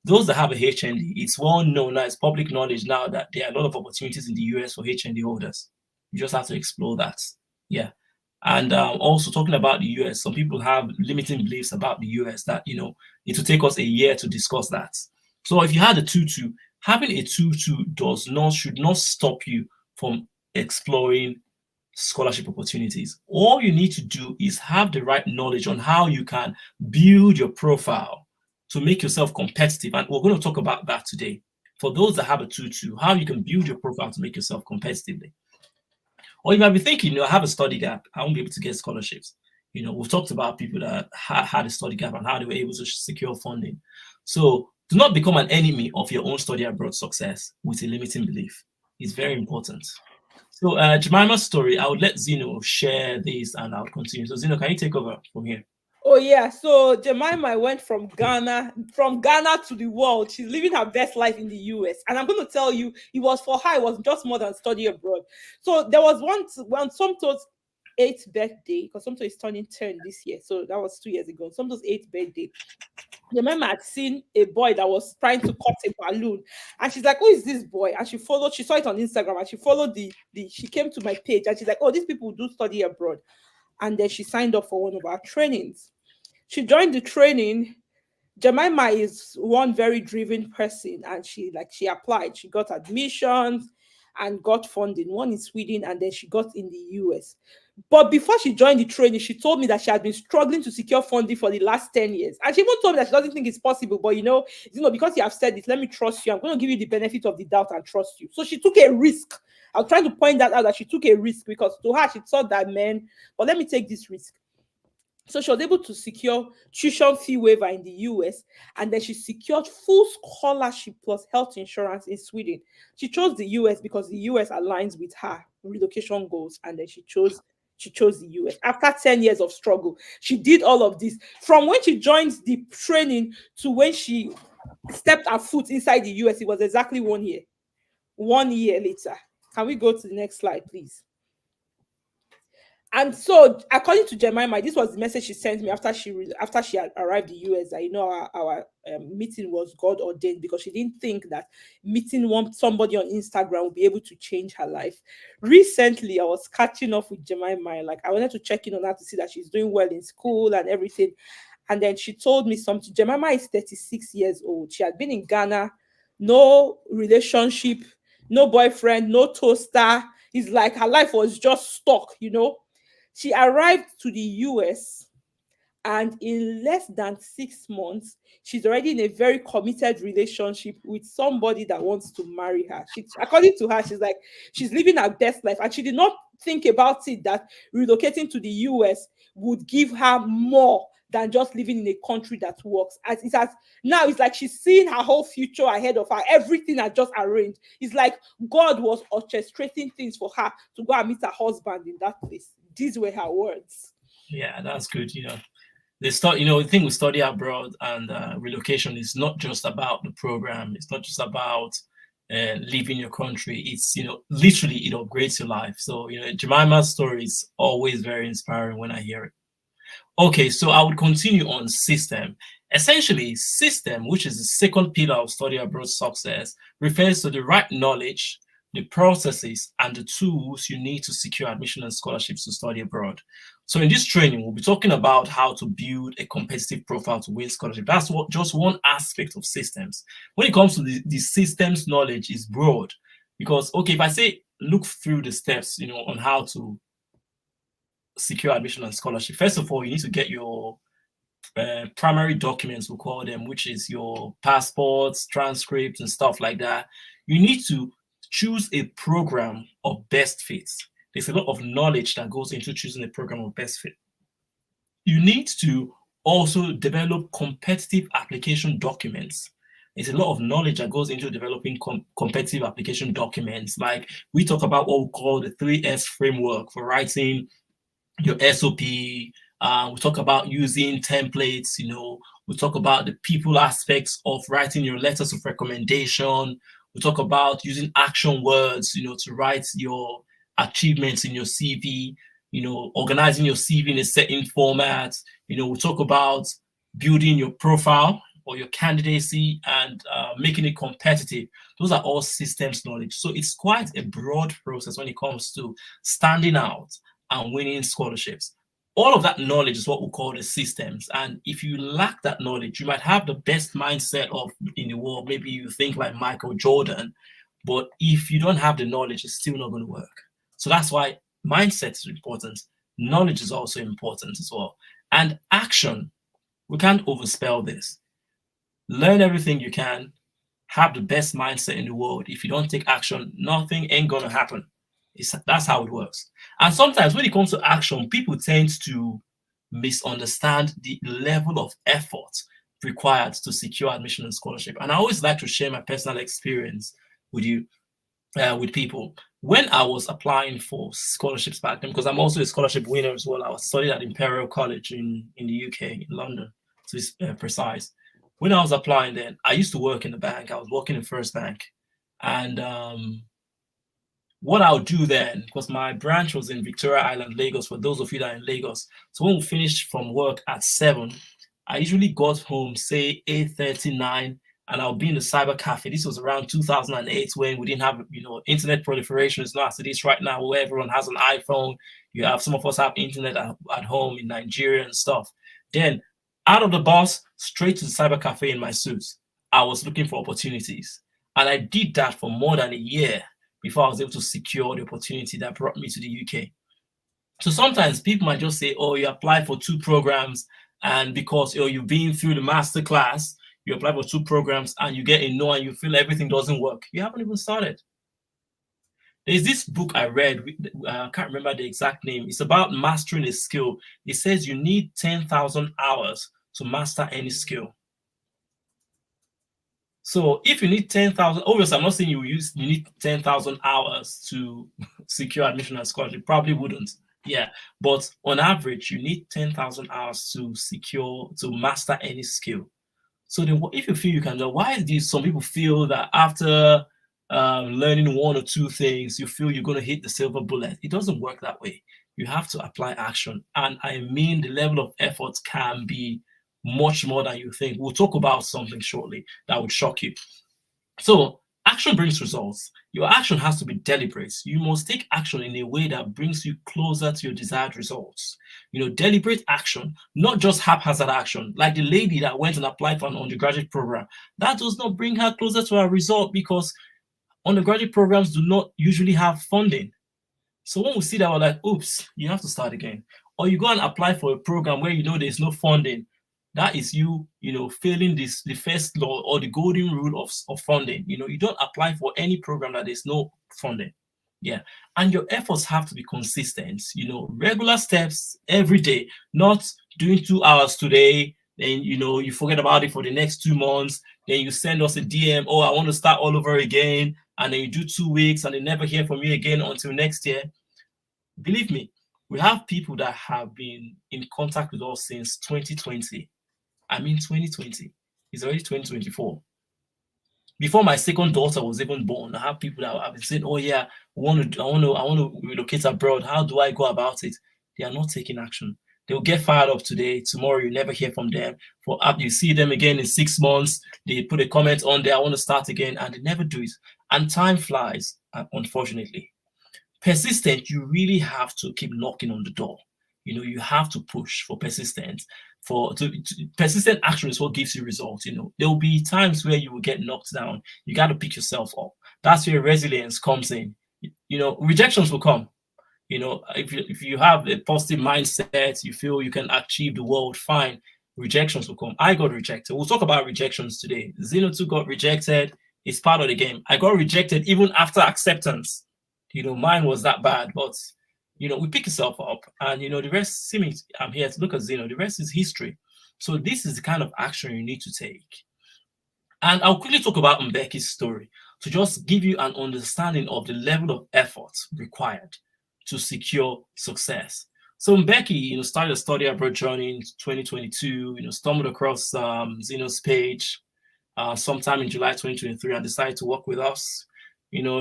S2: Those that have a HND, it's well known now, it's public knowledge now that there are a lot of opportunities in the US for HND holders. You just have to explore that. Yeah. And also talking about the US, some people have limiting beliefs about the US that, it will take us a year to discuss that. So if you had a 2-2, having a 2-2 should not stop you from exploring scholarship opportunities. All you need to do is have the right knowledge on how you can build your profile to make yourself competitive. And we're going to talk about that today. For those that have a 2-2, how you can build your profile to make yourself competitively. Or you might be thinking, I have a study gap. I won't be able to get scholarships. We've talked about people that had a study gap and how they were able to secure funding. So Do not become an enemy of your own study abroad success with a limiting belief. It's very important. So Jemima's story, I would let Zeno share this and I'll continue. So Zeno, can you take over from here?
S1: Oh yeah, so Jemima went from Ghana to the world. She's living her best life in the US, and I'm going to tell you, it was for her. It was just more than study abroad. So there was once when Somto's eighth birthday, because Somto is turning 10 this year, so that was 2 years ago. Somto's eighth birthday, Jemima had seen a boy that was trying to cut a balloon, and she's like, "Who is this boy?" And she followed. She saw it on Instagram, and she followed the. She came to my page, and she's like, "Oh, these people do study abroad," and then she signed up for one of our trainings. She joined the training. Jemima is one very driven person, and she applied. She got admissions and got funding, one in Sweden, and then she got in the US. But before she joined the training, she told me that she had been struggling to secure funding for the last 10 years. And she even told me that she doesn't think it's possible. But because you have said it, let me trust you. I'm going to give you the benefit of the doubt and trust you. So she took a risk. I was trying to point that out, that she took a risk, because to her, she thought that, man, but let me take this risk. So she was able to secure tuition fee waiver in the US, and then she secured full scholarship plus health insurance in Sweden. She chose the US because the US aligns with her relocation goals, and then she chose the US. After 10 years of struggle, she did all of this. From when she joined the training to when she stepped her foot inside the US, it was exactly 1 year. 1 year later. Can we go to the next slide, please? And so, according to Jemima, this was the message she sent me after she had arrived in the US. That our meeting was God ordained, because she didn't think that meeting somebody on Instagram would be able to change her life. Recently, I was catching up with Jemima. Like, I wanted to check in on her to see that she's doing well in school and everything. And then she told me something. Jemima is 36 years old. She had been in Ghana, no relationship, no boyfriend, no toaster. It's like her life was just stuck. She arrived to the US, and in less than 6 months, she's already in a very committed relationship with somebody that wants to marry her. According to her, she's like, she's living her best life, and she did not think about it that relocating to the US would give her more than just living in a country that works. As it has now, it's like she's seeing her whole future ahead of her. Everything had just arranged. It's like God was orchestrating things for her to go and meet her husband in that place. These were her words.
S2: Yeah, that's good. The thing with study abroad and relocation is not just about the program. It's not just about leaving your country. It's literally it upgrades your life. So Jemima's story is always very inspiring when I hear it. Okay, so I would continue on system. Essentially, system, which is the second pillar of study abroad success, refers to the right knowledge, the processes, and the tools you need to secure admission and scholarships to study abroad. So in this training, we'll be talking about how to build a competitive profile to win scholarship. That's just one aspect of systems. When it comes to the systems knowledge is broad, because, okay, if I say look through the steps, on how to secure admission and scholarship, first of all, you need to get your primary documents, we'll call them, which is your passports, transcripts, and stuff like that. You need to choose a program of best fit. There's a lot of knowledge that goes into choosing a program of best fit. You need to also develop competitive application documents. There's a lot of knowledge that goes into developing competitive application documents. Like, we talk about what we call the 3S framework for writing your SOP. We talk about using templates. We talk about the people aspects of writing your letters of recommendation. We talk about using action words, to write your achievements in your CV, organizing your CV in a certain format. We talk about building your profile or your candidacy and making it competitive. Those are all systems knowledge. So it's quite a broad process when it comes to standing out and winning scholarships. All of that knowledge is what we call the systems. And if you lack that knowledge, you might have the best mindset in the world. Maybe you think like Michael Jordan, but if you don't have the knowledge, it's still not going to work. So that's why mindset is important. Knowledge is also important as well. And action, we can't overspell this. Learn everything you can, have the best mindset in the world. If you don't take action, nothing ain't going to happen. That's how it works. And sometimes when it comes to action, people tend to misunderstand the level of effort required to secure admission and scholarship. And I always like to share my personal experience with you, with people. When I was applying for scholarships back then, because I'm also a scholarship winner as well, I was studying at Imperial College in the UK, in London, to be precise. When I was applying then, I used to work in the bank. I was working in First Bank. And what I'll do then, because my branch was in Victoria Island, Lagos, for those of you that are in Lagos. So when we finished from work at 7, I usually got home, say 8:39, and I'll be in the cyber cafe. This was around 2008 when we didn't have, internet proliferation. It's not as it is right now where everyone has an iPhone. You have, some of us have internet at home in Nigeria and stuff. Then out of the bus, straight to the cyber cafe in my suit. I was looking for opportunities. And I did that for more than a year before I was able to secure the opportunity that brought me to the UK. So sometimes people might just say, oh, you applied for 2 programs, and because you've been through the master class, you apply for 2 programs and you get a no and you feel everything doesn't work. You haven't even started. There's this book I read, I can't remember the exact name. It's about mastering a skill. It says you need 10,000 hours to master any skill. So if you need 10,000, obviously I'm not saying you need 10,000 hours to secure admission and scholarship. Probably wouldn't. Yeah, but on average, you need 10,000 hours to master any skill. So then, if you feel you can do, why do some people feel that after learning 1 or 2 things, you feel you're going to hit the silver bullet? It doesn't work that way. You have to apply action. And I mean, the level of effort can be much more than you think. We'll talk about something shortly that would shock you. So action brings results. Your action has to be deliberate. You must take action in a way that brings you closer to your desired results. Deliberate action, not just haphazard action. Like the lady that went and applied for an undergraduate program, that does not bring her closer to her result, because undergraduate programs do not usually have funding. So when we see that, we're like, oops, you have to start again. Or you go and apply for a program where there's no funding. That is you failing the first law or the golden rule of funding. You don't apply for any program that there's no funding. Yeah. And your efforts have to be consistent, regular steps every day, not doing 2 hours today, then, you forget about it for the next 2 months. Then you send us a DM, oh, I want to start all over again. And then you do 2 weeks and they never hear from you again until next year. Believe me, we have people that have been in contact with us since 2020. I mean, 2020. It's already 2024. Before my second daughter was even born, I have people that have been saying, "Oh yeah, I want to relocate abroad. How do I go about it?" They are not taking action. They'll get fired up today. Tomorrow, you never hear from them. You see them again in 6 months. They put a comment on there, "I want to start again," and they never do it. And time flies, unfortunately. Persistent, you really have to keep knocking on the door. You have to push for persistence. Persistent action is what gives you results. There will be times where you will get knocked down. You got to pick yourself up. That's where resilience comes in. Rejections will come. If you have a positive mindset, you feel you can achieve the world, fine. Rejections will come. I got rejected. We'll talk about rejections today. Zeno too got rejected. It's part of the game. I got rejected even after acceptance. Mine was that bad, but we pick yourself up, and the rest. I'm here to look at Zeno. The rest is history. So this is the kind of action you need to take. And I'll quickly talk about Mbeki's story to just give you an understanding of the level of effort required to secure success. So Mbeki, started a study abroad journey in 2022. Stumbled across Zeno's page sometime in July 2023 and decided to work with us.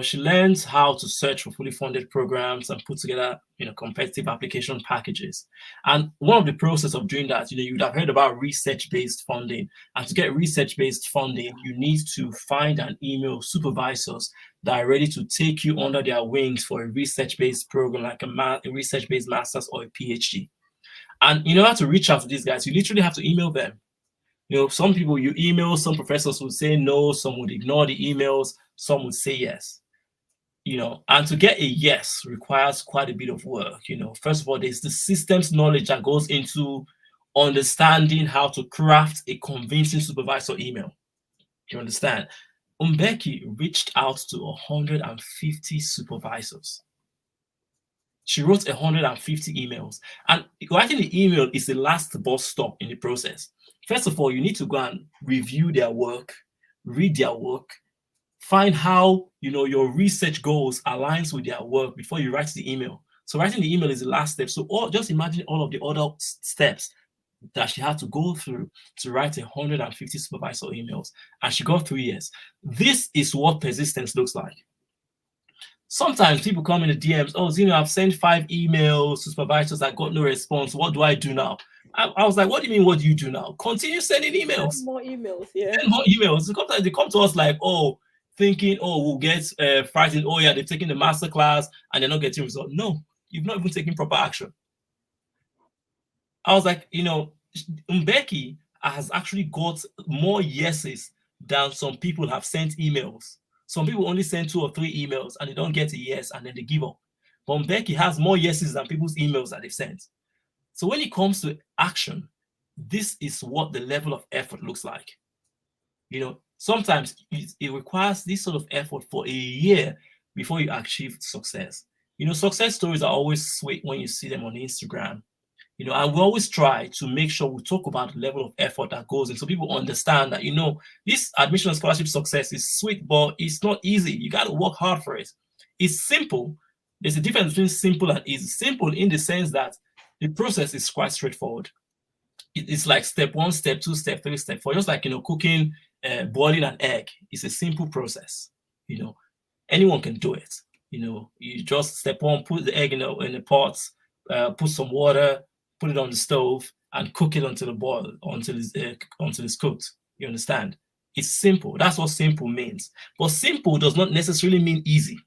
S2: She learns how to search for fully funded programs and put together, competitive application packages. And one of the process of doing that, you would have heard about research-based funding. And to get research-based funding, you need to find and email supervisors that are ready to take you under their wings for a research-based program, like a research-based master's or a PhD. And in order to reach out to these guys, you literally have to email them. Some people you email, some professors would say no, some would ignore the emails, some would say yes. And to get a yes requires quite a bit of work. First of all, there's the systems knowledge that goes into understanding how to craft a convincing supervisor email. Do you understand? Mbeki reached out to 150 supervisors. She wrote 150 emails, and writing the email is the last bus stop in the process. First of all, you need to go and review their work, read their work, find how your research goals aligns with their work before you write the email. So writing the email is the last step. So just imagine all of the other steps that she had to go through to write 150 supervisor emails, and she got 3 years. This is what persistence looks like. Sometimes people come in the DMs, oh, I've sent 5 emails to supervisors, I got no response. What do I do now? I was like, what do you mean, what do you do now? Continue sending emails.
S1: Send more emails, yeah.
S2: Send more emails. Sometimes they come to us like, oh, thinking, oh, we'll get frightened. Oh, yeah, they've taken the master class and they're not getting results. No, you've not even taken proper action. I was like, Mbeki has actually got more yeses than some people have sent emails. Some people only send 2 or 3 emails and they don't get a yes and then they give up. But Mbeki has more yeses than people's emails that they've sent. So when it comes to action, this is what the level of effort looks like. Sometimes it requires this sort of effort for a year before you achieve success. Success stories are always sweet when you see them on Instagram. And we always try to make sure we talk about the level of effort that goes in so people understand that, this admission and scholarship success is sweet, but it's not easy. You got to work hard for it. It's simple. There's a difference between simple and easy. Simple in the sense that the process is quite straightforward. It's like step 1, step 2, step 3, step 4. Just like, cooking, boiling an egg. It's a simple process. Anyone can do it. You just step 1, put the egg in the pot, put some water, put it on the stove, and cook it until it's cooked. You understand? It's simple. That's what simple means. But simple does not necessarily mean easy.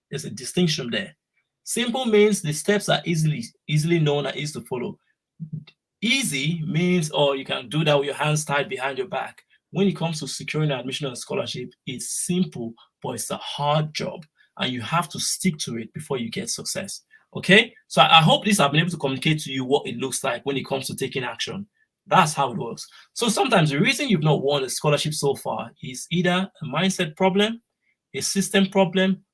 S2: There's a distinction there. Simple means the steps are easily known and easy to follow. Easy means, you can do that with your hands tied behind your back. When it comes to securing admission and scholarship, it's simple, but it's a hard job, and you have to stick to it before you get success. Okay, so I hope this I've been able to communicate to you what it looks like when it comes to taking action. That's how it works. So sometimes the reason you've not won a scholarship so far is either a mindset problem, a system problem,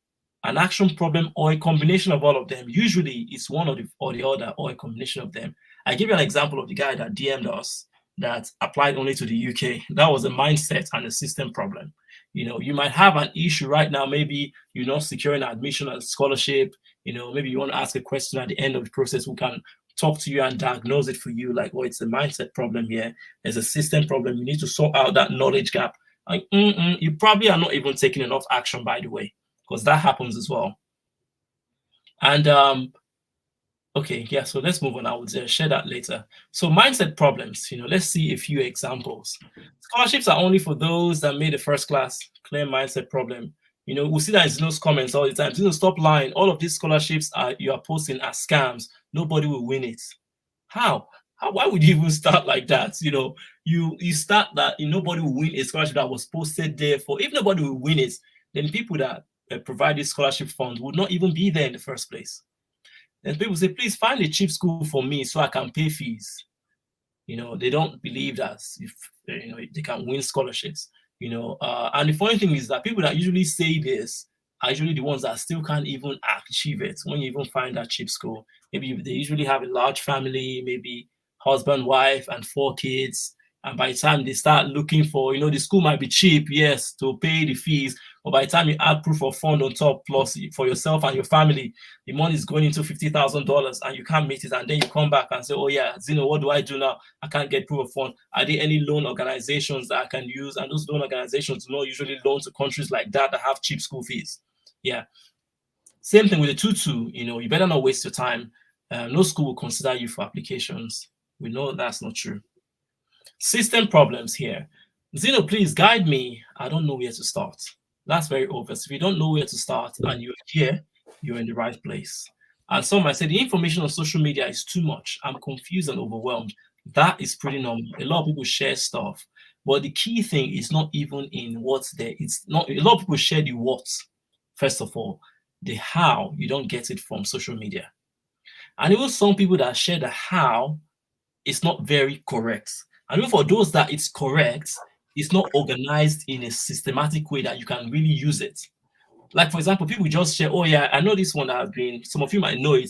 S2: an action problem, or a combination of all of them. Usually it's one or the other, or a combination of them. I give you an example of the guy that DM'd us that applied only to the UK. That was a mindset and a system problem. You might have an issue right now. Maybe you're not securing admission and scholarship. Maybe you want to ask a question at the end of the process. We can talk to you and diagnose it for you. Like, it's a mindset problem here. There's a system problem. You need to sort out that knowledge gap. Like, you probably are not even taking enough action, by the way, because that happens as well. And okay, yeah, so let's move on. I will share that later. So mindset problems, let's see a few examples. Scholarships are only for those that made the first class. Clear mindset problem. We'll see that in Zeno's comments all the time. Zeno, stop lying. All of these scholarships you are posting are scams. Nobody will win it. How? Why would you even start like that? You start that nobody will win a scholarship that was posted there for. If nobody will win it, then people that provide these scholarship funds would not even be there in the first place. Then people say, please find a cheap school for me so I can pay fees. They don't believe that if they can win scholarships. And the funny thing is that people that usually say this are usually the ones that still can't even achieve it. When you even find that cheap school, maybe they usually have a large family, maybe husband, wife, and 4 kids. And by the time they start looking for, the school might be cheap, yes, to pay the fees. But by the time you add proof of fund on top, plus for yourself and your family, the money is going into $50,000 and you can't meet it. And then you come back and say, oh yeah, Zeno, what do I do now? I can't get proof of fund. Are there any loan organizations that I can use? And those loan organizations do not usually loan to countries like that have cheap school fees. Yeah. Same thing with the tutu, you better not waste your time. No school will consider you for applications. We know that's not true. System problems here. Zeno, please guide me. I don't know where to start. That's very obvious. If you don't know where to start and you're here, you're in the right place. And some might say the information on social media is too much. I'm confused and overwhelmed. That is pretty normal. A lot of people share stuff. But the key thing is not even in what's there. It's not a lot of people share the what, first of all. The how, you don't get it from social media. And even some people that share the how, it's not very correct. And even for those that it's correct, it's not organized in a systematic way that you can really use it. Like, for example, people just share, oh yeah, I know this one that has been, some of you might know it.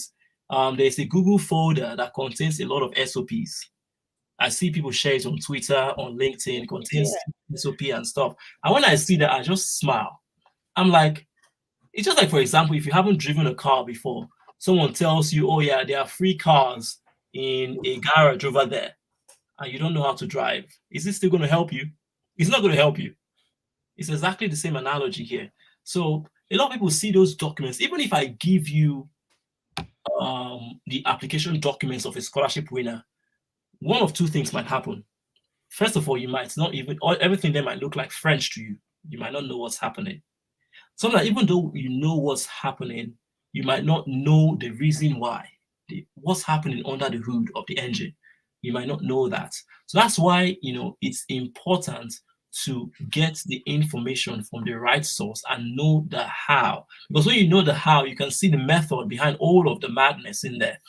S2: There's a Google folder that contains a lot of SOPs. I see people share it on Twitter, on LinkedIn, contains
S1: Yeah.
S2: SOP and stuff. And when I see that, I just smile. I'm like, it's just like, for example, if you haven't driven a car before, someone tells you, oh yeah, there are free cars in a garage over there, and you don't know how to drive. Is it still going to help you? It's not going to help you. It's exactly the same analogy here. So a lot of people see those documents. Even if I give you the application documents of a scholarship winner, one of two things might happen. First of all, you might not even, or everything there might look like French to you. You might not know what's happening. Sometimes, even though you know what's happening, you might not know the reason why, what's happening under the hood of the engine. You might not know that. So that's why, it's important to get the information from the right source and know the how. Because when you know the how, you can see the method behind all of the madness in there.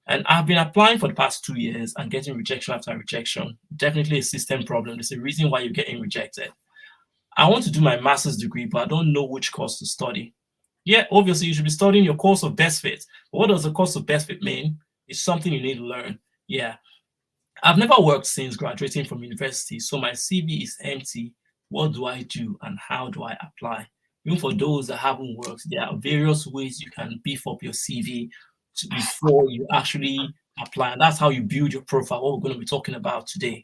S2: And I've been applying for the past 2 years and getting rejection after rejection. Definitely a system problem. There's a reason why you're getting rejected. I want to do my master's degree, but I don't know which course to study. Yeah, obviously you should be studying your course of best fit. But what does the course of best fit mean? It's something you need to learn. Yeah. I've never worked since graduating from university, so my CV is empty. What do I do and how do I apply? Even for those that haven't worked, there are various ways you can beef up your CV before you actually apply. And that's how you build your profile, what we're going to be talking about today.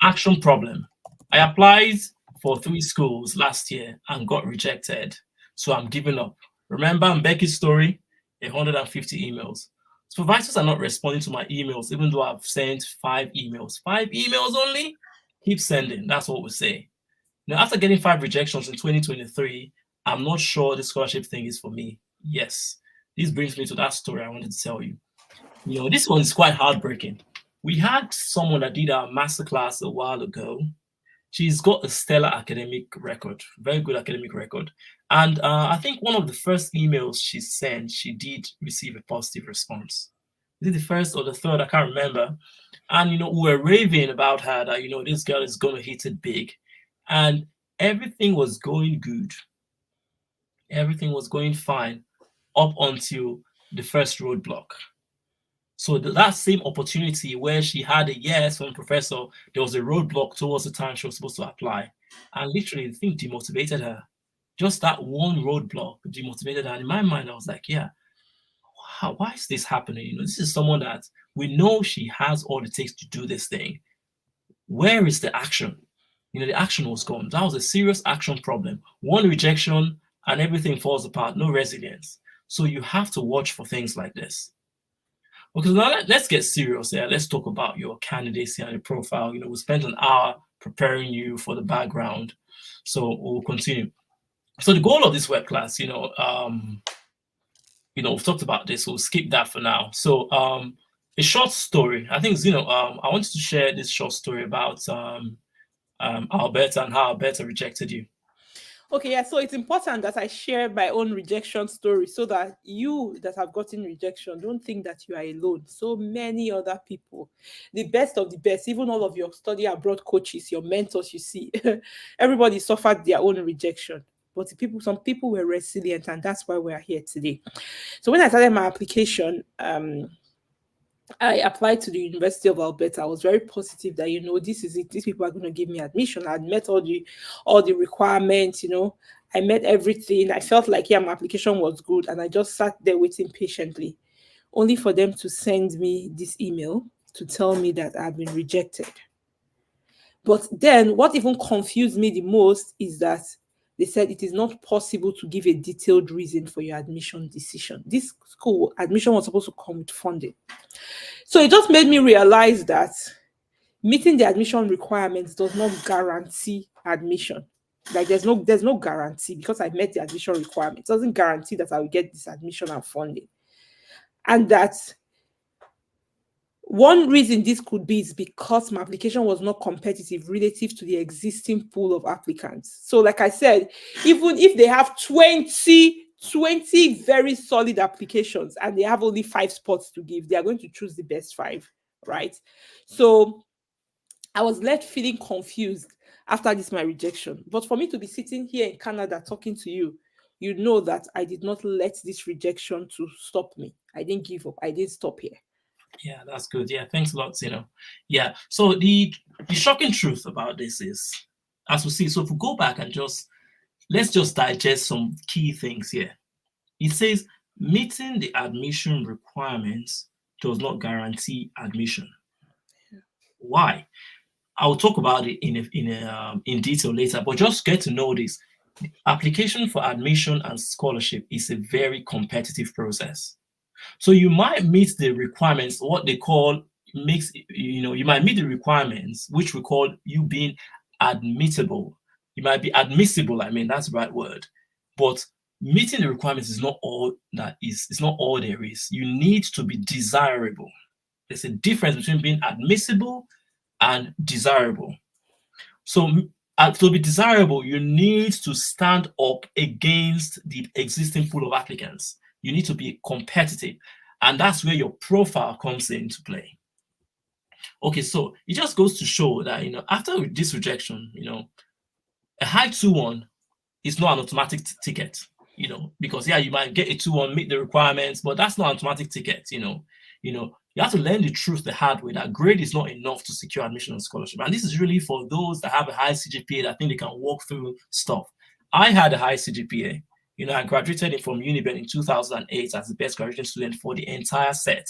S2: Action problem. I applied for 3 schools last year and got rejected. So I'm giving up. Remember Mbecky's story? 150 emails. Supervisors are not responding to my emails, even though I've sent 5 emails. 5 emails only? Keep sending. That's what we say. Now, after getting 5 rejections in 2023, I'm not sure the scholarship thing is for me. Yes. This brings me to that story I wanted to tell you. This one is quite heartbreaking. We had someone that did our masterclass a while ago. She's got a stellar academic record, very good academic record. And I think one of the first emails she sent, she did receive a positive response. Is it the first or the third? I can't remember. And, we were raving about her that, this girl is going to hit it big. And everything was going good. Everything was going fine up until the first roadblock. So that same opportunity where she had a yes from the professor, there was a roadblock towards the time she was supposed to apply. And literally, the thing demotivated her. Just that one roadblock demotivated her. And in my mind, I was like, yeah, why is this happening? This is someone that we know she has all it takes to do this thing. Where is the action? The action was gone. That was a serious action problem. One rejection and everything falls apart, no resilience. So you have to watch for things like this. Okay, so now let's get serious here. Let's talk about your candidacy and your profile. We spent an hour preparing you for the background. So we'll continue. So the goal of this web class, we've talked about this, so we'll skip that for now. So a short story. I think, I wanted to share this short story about Alberta and how Alberta rejected you.
S1: Okay, yeah, so it's important that I share my own rejection story so that you that have gotten rejection don't think that you are alone. So many other people, the best of the best, even all of your study abroad coaches, your mentors, you see, everybody suffered their own rejection. But some people were resilient, and that's why we are here today. So when I started my application, I applied to the University of Alberta. I was very positive that this is it. These people are going to give me admission. I met all the requirements. I met everything. I felt like my application was good, and I just sat there waiting patiently, only for them to send me this email to tell me that I've been rejected. But then, what even confused me the most is that they said it is not possible to give a detailed reason for your admission decision. This school admission was supposed to come with funding. So it just made me realize that meeting the admission requirements does not guarantee admission. Like there's no guarantee because I met the admission requirements. It doesn't guarantee that I will get this admission and funding. And that one reason this could be is because my application was not competitive relative to the existing pool of applicants. So like I said, even if they have 20 very solid applications and they have only 5 spots to give, they are going to choose the best 5, right? So I was left feeling confused after my rejection. But for me to be sitting here in Canada talking to you, you know that I did not let this rejection to stop me. I didn't give up. I didn't stop here.
S2: Yeah, that's good. Yeah, thanks a lot, Zeno. Yeah. So the shocking truth about this is, as we see, so if we go back and just let's just digest some key things here. It says meeting the admission requirements does not guarantee admission. Why? I'll talk about it in detail later, but just get to know this. Application for admission and scholarship is a very competitive process. So you might meet the requirements, what they call makes you might meet the requirements, which we call you being admittable. You might be admissible, I mean, that's the right word. But meeting the requirements is not all that is, it's not all there is. You need to be desirable. There's a difference between being admissible and desirable. So to be desirable, you need to stand up against the existing pool of applicants. You need to be competitive. And that's where your profile comes into play. Okay, so it just goes to show that, after this rejection, a high 2-1 is not an automatic ticket, because yeah, you might get a 2-1, meet the requirements, but that's not an automatic ticket, you have to learn the truth the hard way that grade is not enough to secure admission and scholarship. And this is really for those that have a high CGPA that think they can walk through stuff. I had a high CGPA. I graduated from Uniben in 2008 as the best graduating student for the entire set.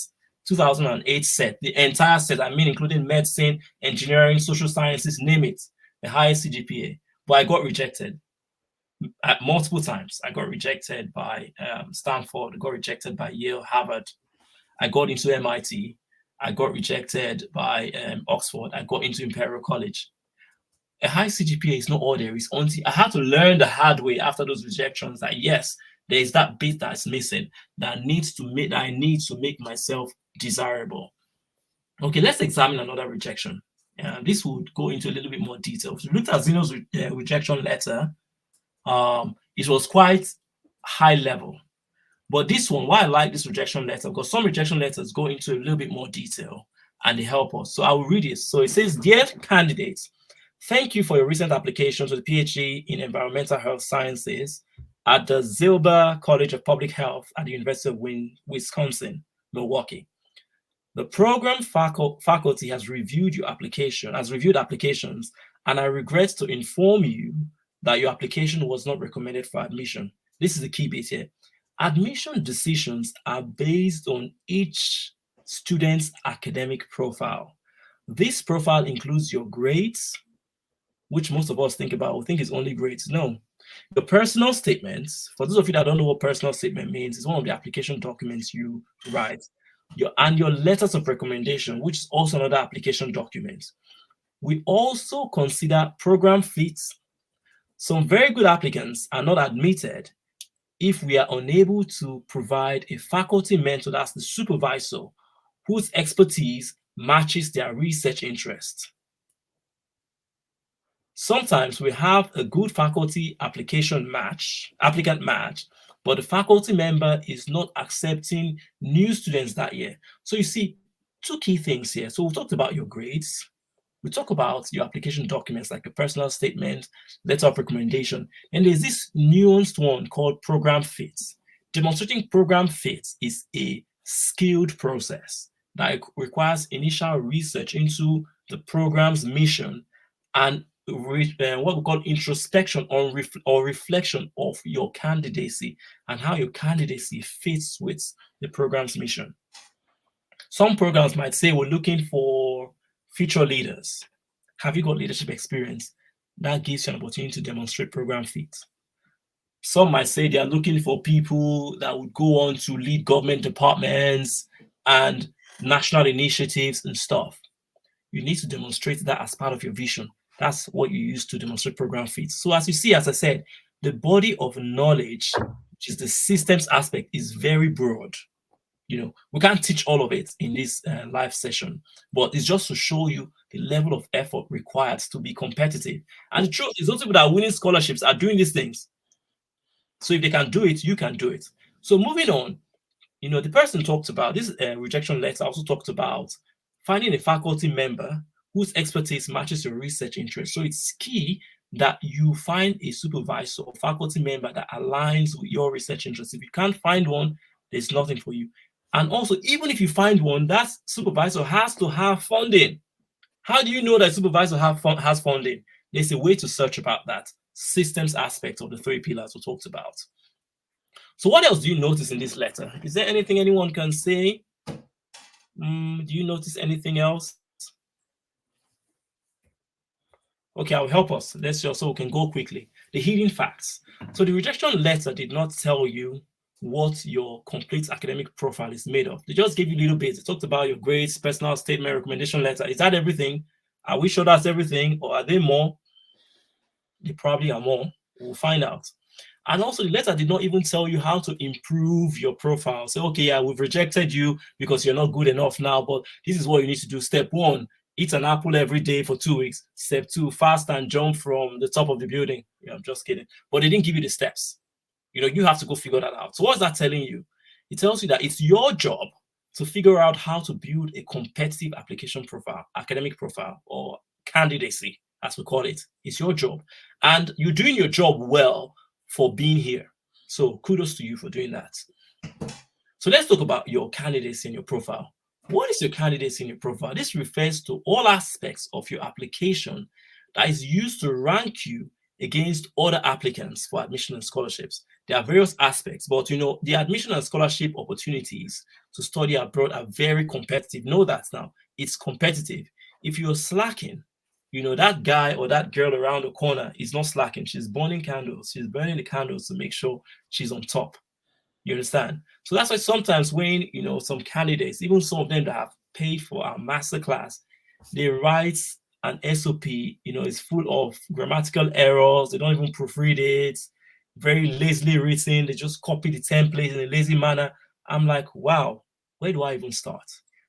S2: 2008 set, the entire set, I mean, including medicine, engineering, social sciences, name it, the highest CGPA. But I got rejected multiple times. I got rejected by Stanford, I got rejected by Yale, Harvard. I got into MIT. I got rejected by Oxford. I got into Imperial College. A high CGPA is not all there is. Until I had to learn the hard way after those rejections that yes, there is that bit that's missing that I need to make myself desirable. Okay, let's examine another rejection. This would go into a little bit more detail. If you looked at Zeno's rejection letter, it was quite high level. But this one, why I like this rejection letter, because some rejection letters go into a little bit more detail and they help us. So I will read it. So it says, "Dear candidates, thank you for your recent application to the PhD in Environmental Health Sciences at the Zilber College of Public Health at the University of Wisconsin, Milwaukee. The program faculty has reviewed applications, and I regret to inform you that your application was not recommended for admission." This is the key bit here. Admission decisions are based on each student's academic profile. This profile includes your grades, which most of us think about, we think it's only grades. No. The personal statements, for those of you that don't know what personal statement means, it's one of the application documents you write. And your letters of recommendation, which is also another application document. We also consider program fits. Some very good applicants are not admitted if we are unable to provide a faculty mentor, that's the supervisor, whose expertise matches their research interest. Sometimes we have a good faculty applicant match, but the faculty member is not accepting new students that year. So you see, two key things here. So we talked about your grades. We talk about your application documents like a personal statement, letter of recommendation. And there's this nuanced one called program fits. Demonstrating program fits is a skilled process that requires initial research into the program's mission and what we call introspection or reflection of your candidacy and how your candidacy fits with the program's mission. Some programs might say we're looking for future leaders. Have you got leadership experience? That gives you an opportunity to demonstrate program fit. Some might say they are looking for people that would go on to lead government departments and national initiatives and stuff. You need to demonstrate that as part of your vision. That's what you use to demonstrate program fit. So as you see, as I said, the body of knowledge, which is the systems aspect, is very broad. We can't teach all of it in this live session, but it's just to show you the level of effort required to be competitive. And the truth is, those people that are winning scholarships are doing these things. So if they can do it, you can do it. So moving on, the person talked about this rejection letter, also talked about finding a faculty member whose expertise matches your research interest. So it's key that you find a supervisor or faculty member that aligns with your research interests. If you can't find one, there's nothing for you. And also, even if you find one, that supervisor has to have funding. How do you know that supervisor has funding? There's a way to search about that. Systems aspect of the 3 pillars we talked about. So what else do you notice in this letter? Is there anything anyone can say? Do you notice anything else? Okay, I'll help us. Let's just so we can go quickly. The hidden facts. So the rejection letter did not tell you what your complete academic profile is made of. They just gave you little bits. They talked about your grades, personal statement, recommendation letter. Is that everything? Are we sure that's everything? Or are they more? They probably are more. We'll find out. And also, the letter did not even tell you how to improve your profile. Say, okay, yeah, we've rejected you because you're not good enough now, but this is what you need to do. Step 1, eat an apple every day for 2 weeks. Step 2, fast and jump from the top of the building. Yeah, I'm just kidding. But they didn't give you the steps. You have to go figure that out. So what's that telling you? It tells you that it's your job to figure out how to build a competitive application profile, academic profile, or candidacy, as we call it. It's your job. And you're doing your job well for being here. So kudos to you for doing that. So let's talk about your candidacy and your profile. What is your candidacy in your profile? This refers to all aspects of your application that is used to rank you against other applicants for admission and scholarships. There are various aspects, but the admission and scholarship opportunities to study abroad are very competitive. Know that now. It's competitive. If you're slacking, that guy or that girl around the corner is not slacking. She's burning candles. She's burning the candles to make sure she's on top. You understand? So that's why sometimes when, some candidates, even some of them that have paid for our masterclass, they write an SOP, it's full of grammatical errors. They don't even proofread it. Very lazily written. They just copy the template in a lazy manner. I'm like, wow, where do I even start?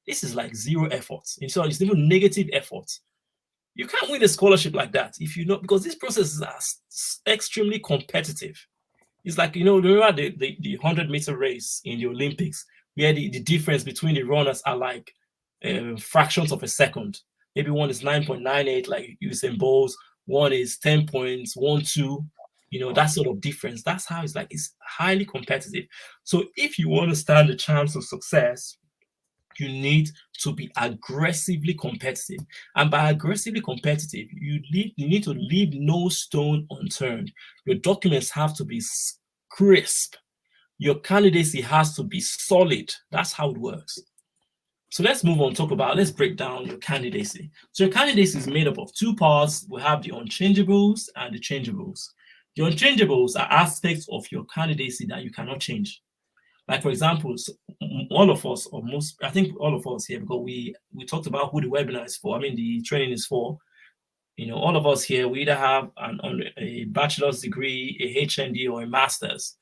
S2: This is like zero effort. So it's even negative effort. You can't win a scholarship like that if you know, because this process is extremely competitive. It's like, remember the 100-meter race in the Olympics, where the difference between the runners are like fractions of a second. Maybe one is 9.98, like Usain Bolt, one is 10.12, that sort of difference. That's how it's like. It's highly competitive. So if you want to stand a chance of success, you need to be aggressively competitive. And by aggressively competitive, you need to leave no stone unturned. Your documents have to be crisp. Your candidacy has to be solid. That's how it works. So let's move on, let's break down your candidacy. So your candidacy is made up of 2 parts. We have the unchangeables and the changeables. The unchangeables are aspects of your candidacy that you cannot change. Like, for example, all of us, or most, I think all of us here, because we talked about who the webinar is for. The training is for. All of us here, we either have a bachelor's degree, a HND, or a master's.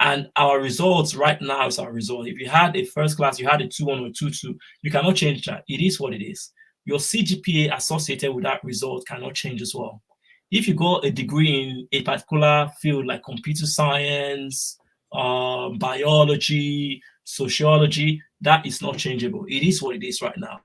S2: And our results right now is our result. If you had a first class, you had a 2.1 or 2.2, you cannot change that. It is what it is. Your CGPA associated with that result cannot change as well. If you got a degree in a particular field like computer science, biology, sociology, that is not changeable. It is what it is right now.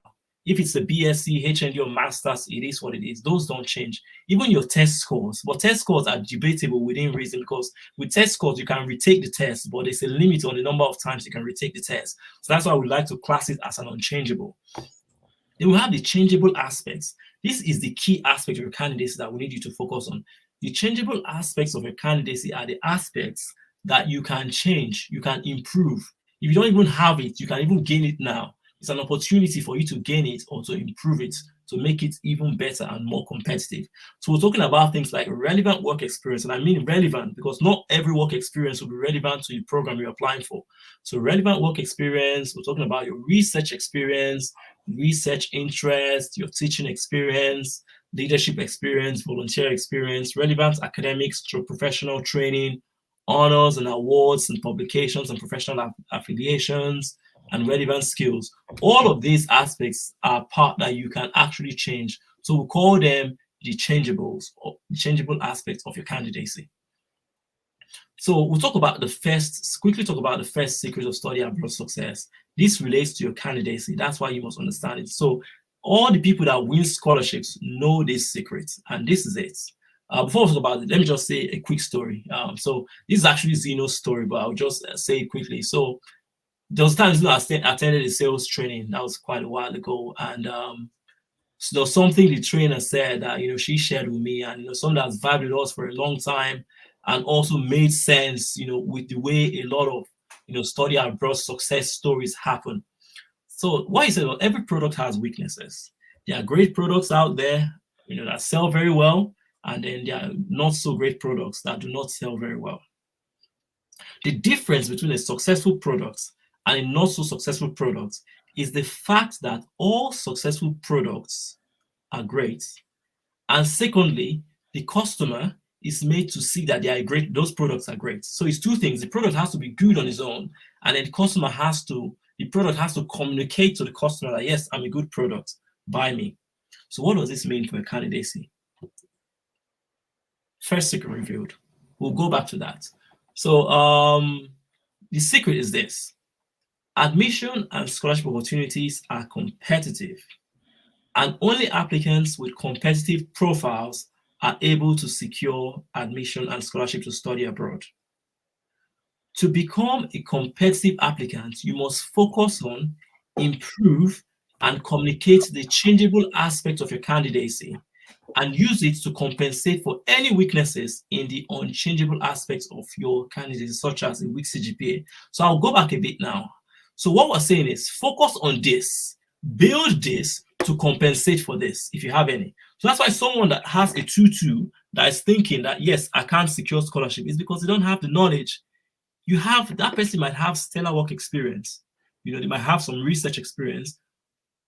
S2: If it's a BSc, HND, or master's, it is what it is. Those don't change. Even your test scores. But test scores are debatable within reason, because with test scores, you can retake the test, but there's a limit on the number of times you can retake the test. So that's why we like to class it as an unchangeable. Then we have the changeable aspects. This is the key aspect of your candidacy that we need you to focus on. The changeable aspects of your candidacy are the aspects that you can change, you can improve. If you don't even have it, you can even gain it now. It's an opportunity for you to gain it or to improve it, to make it even better and more competitive. So we're talking about things like relevant work experience. And I mean relevant because not every work experience will be relevant to the program you're applying for. So relevant work experience, we're talking about your research experience, research interest, your teaching experience, leadership experience, volunteer experience, relevant academics through professional training, honors and awards and publications and professional affiliations, and relevant skills. All of these aspects are part that you can actually change. So we call them the changeables, or changeable aspects of your candidacy. So we'll quickly talk about the first secret of study abroad success. This relates to your candidacy. That's why you must understand it. So all the people that win scholarships know this secret, and this is it. Before we talk about it, let me just say a quick story. So this is actually Zeno's story, but I'll just say it quickly. So there was times I attended a sales training. That was quite a while ago, and so there was something the trainer said that she shared with me, and something that's vibed with us for a long time, and also made sense, with the way a lot of study abroad success stories happen. So what he said was every product has weaknesses. There are great products out there, that sell very well, and then there are not so great products that do not sell very well. The difference between a successful product and a not so successful product is the fact that all successful products are great. And secondly, the customer is made to see that they are great, those products are great. So it's two things. The product has to be good on its own, and then the product has to communicate to the customer that yes, I'm a good product, buy me. So what does this mean for a candidacy? First secret revealed. We'll go back to that. So the secret is this: admission and scholarship opportunities are competitive, and only applicants with competitive profiles are able to secure admission and scholarship to study abroad. To become a competitive applicant, you must focus on, improve, and communicate the changeable aspects of your candidacy and use it to compensate for any weaknesses in the unchangeable aspects of your candidacy, such as a weak CGPA. So I'll go back a bit now. So what we're saying is focus on this, build this to compensate for this, if you have any. So that's why someone that has a 2-2 that is thinking that, yes, I can't secure scholarship is because they don't have the knowledge. That person might have stellar work experience. They might have some research experience,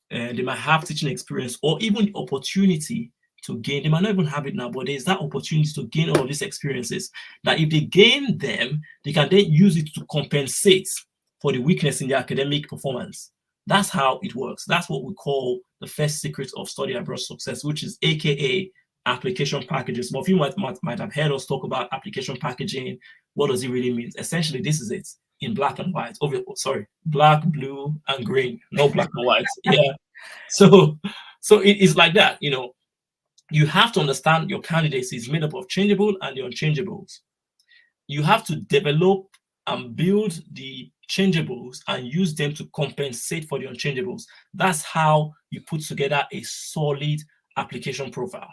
S2: and they might have teaching experience, or even the opportunity to gain. They might not even have it now, but there's that opportunity to gain all of these experiences that if they gain them, they can then use it to compensate for the weakness in their academic performance. That's how it works. That's what we call the first secret of study abroad success, which is AKA application packages. Some of you might have heard us talk about application packaging. What does it really mean? Essentially, this is it in black and white. Black, blue, and green. No black and white. Yeah. So it is like that. You have to understand your candidacy is made up of changeable and the unchangeables. You have to develop and build the changeables and use them to compensate for the unchangeables. That's how you put together a solid application profile.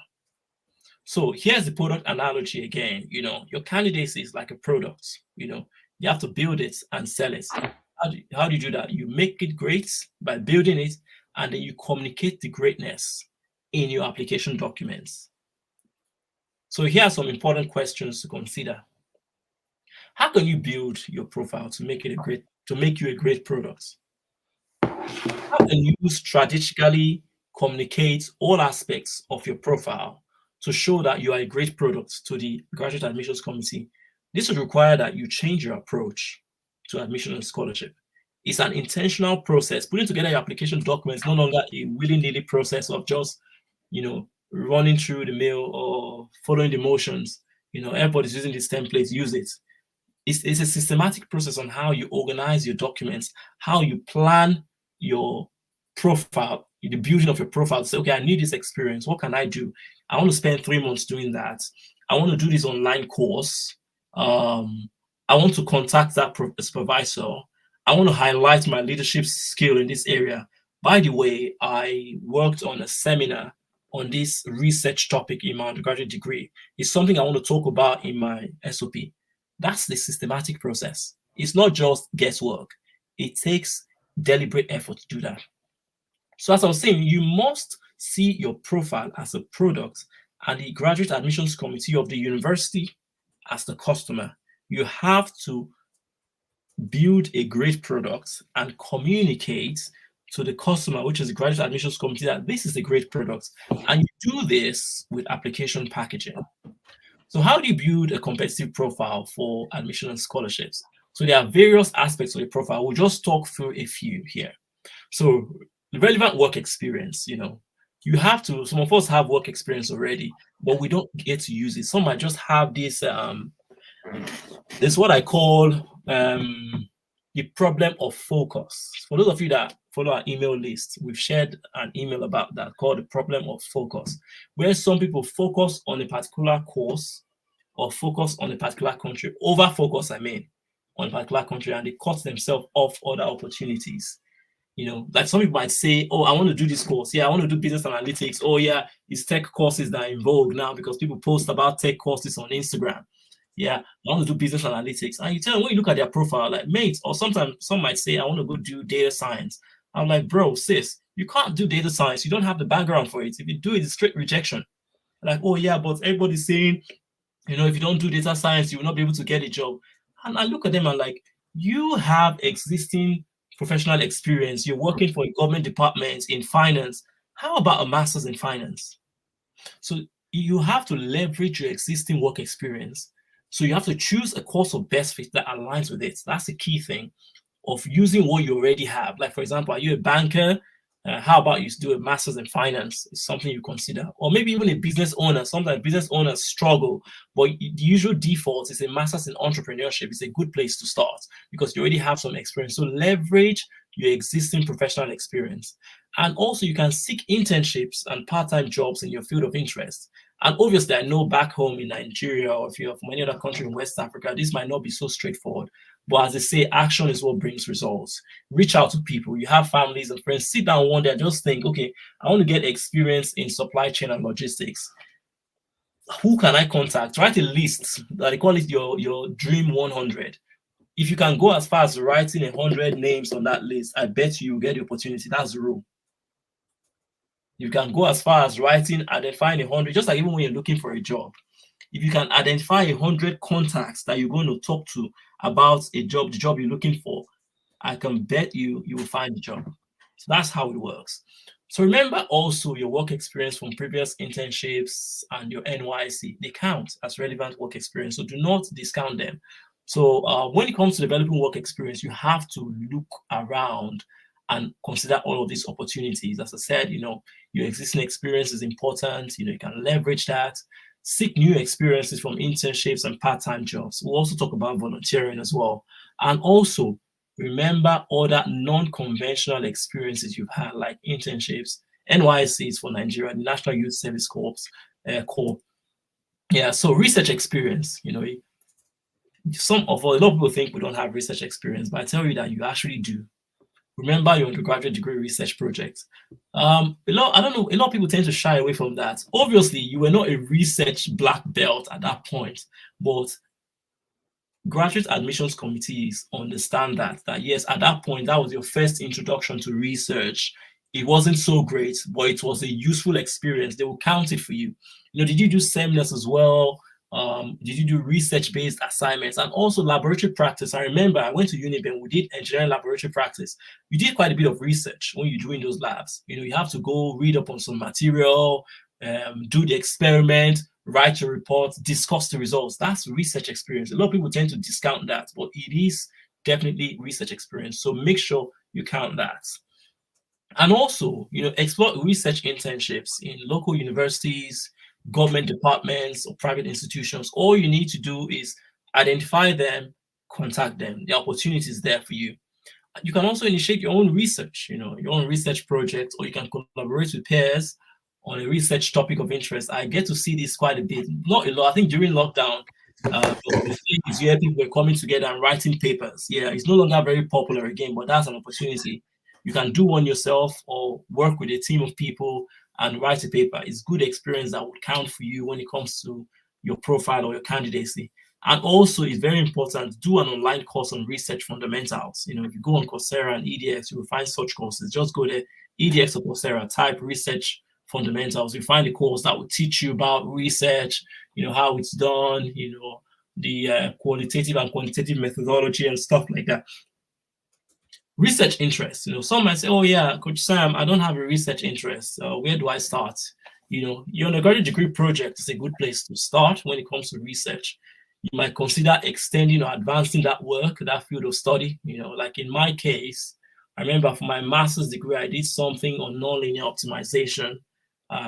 S2: So here's the product analogy again. Your candidacy is like a product. You have to build it and sell it. How do you do that? You make it great by building it, and then you communicate the greatness in your application documents. So here are some important questions to consider. How can you build your profile to make you a great product? How can you strategically communicate all aspects of your profile to show that you are a great product to the graduate admissions committee? This would require that you change your approach to admission and scholarship. It's an intentional process. Putting together your application documents is no longer a willy-nilly process of just, running through the mail or following the motions. Everybody's using this template, use it. It's a systematic process on how you organize your documents, how you plan your profile, the building of your profile. Say, okay, I need this experience. What can I do? I want to spend 3 months doing that. I want to do this online course. I want to contact that supervisor. I want to highlight my leadership skill in this area. By the way, I worked on a seminar on this research topic in my undergraduate degree. It's something I want to talk about in my SOP. That's the systematic process. It's not just guesswork. It takes deliberate effort to do that. So as I was saying, you must see your profile as a product and the graduate admissions committee of the university as the customer. You have to build a great product and communicate to the customer, which is the graduate admissions committee, that this is a great product. And you do this with application packaging. So how do you build a competitive profile for admission and scholarships? So there are various aspects of the profile. We'll just talk through a few here. So the relevant work experience, you have to, some of us have work experience already, but we don't get to use it. Some might just have this, what I call the problem of focus. For those of you that follow our email list, we've shared an email about that called the problem of focus, where some people focus on a particular course or focus on a particular country, over focus, on a particular country and they cut themselves off other opportunities. Like some people might say, oh, I want to do this course. Yeah, I want to do business analytics. Oh, yeah, it's tech courses that are in vogue now because people post about tech courses on Instagram. Yeah, I want to do business analytics. And you tell them, when you look at their profile, like, mate, or sometimes some might say, I want to go do data science. I'm like, bro, sis, you can't do data science. You don't have the background for it. If you do it, it's straight rejection. Like, oh, yeah, but everybody's saying, if you don't do data science, you will not be able to get a job. And I look at them and like, you have existing professional experience. You're working for a government department in finance. How about a master's in finance? So you have to leverage your existing work experience. So you have to choose a course of best fit that aligns with it. That's the key thing of using what you already have. Like, for example, are you a banker? How about you do a master's in finance? It's something you consider. Or maybe even a business owner. Sometimes business owners struggle, but the usual default is a master's in entrepreneurship. It's a good place to start because you already have some experience. So leverage your existing professional experience. And also you can seek internships and part-time jobs in your field of interest. And obviously, I know back home in Nigeria, or if you're from any other country in West Africa, this might not be so straightforward. But as they say, action is what brings results. Reach out to people. You have families and friends. Sit down one day and just think, okay, I want to get experience in supply chain and logistics. Who can I contact? Write a list. They call it your dream 100. If you can go as far as writing 100 names on that list, I bet you will get the opportunity. That's the rule. You can go as far as identifying 100, just like even when you're looking for a job. If you can identify 100 contacts that you're going to talk to about the job you're looking for, I can bet you will find the job. So that's how it works. So remember also your work experience from previous internships and your NYC. They count as relevant work experience, so do not discount them. So when it comes to developing work experience, you have to look around and consider all of these opportunities. As I said, your existing experience is important. You can leverage that. Seek new experiences from internships and part-time jobs. We'll also talk about volunteering as well. And also, remember other non-conventional experiences you've had, like internships, NYCs for Nigeria, the National Youth Service Corps. Yeah, so research experience, a lot of people think we don't have research experience, but I tell you that you actually do. Remember your undergraduate degree research project. I don't know, a lot of people tend to shy away from that. Obviously, you were not a research black belt at that point, but graduate admissions committees understand that yes, at that point, that was your first introduction to research. It wasn't so great, but it was a useful experience. They will count it for you. Did you do seminars as well? Did you do research-based assignments and also laboratory practice? I remember I went to Uniben, we did engineering laboratory practice. You did quite a bit of research when you're doing those labs. You have to go read up on some material, do the experiment, write your report, discuss the results. That's research experience. A lot of people tend to discount that, but it is definitely research experience. So make sure you count that. And also, explore research internships in local universities, government departments, or private institutions. All you need to do is identify them, contact them. The opportunity is there for you. You can also initiate your own research, your own research project, or you can collaborate with peers on a research topic of interest. I get to see this quite a bit. Not a lot. I think during lockdown, people were coming together and writing papers. Yeah, it's no longer very popular again, but that's an opportunity. You can do one yourself or work with a team of people and write a paper. It's good experience that would count for you when it comes to your profile or your candidacy. And also, it's very important, do an online course on research fundamentals. If you go on Coursera and EDX, you will find such courses. Just go to EDX or Coursera, type research fundamentals. You find a course that will teach you about research, how it's done, the qualitative and quantitative methodology and stuff like that. Research interest. Some might say, oh yeah, Coach Sam, I don't have a research interest. Where do I start? Your undergraduate degree project is a good place to start when it comes to research. You might consider extending or advancing that work, that field of study. Like in my case, I remember for my master's degree, I did something on nonlinear optimization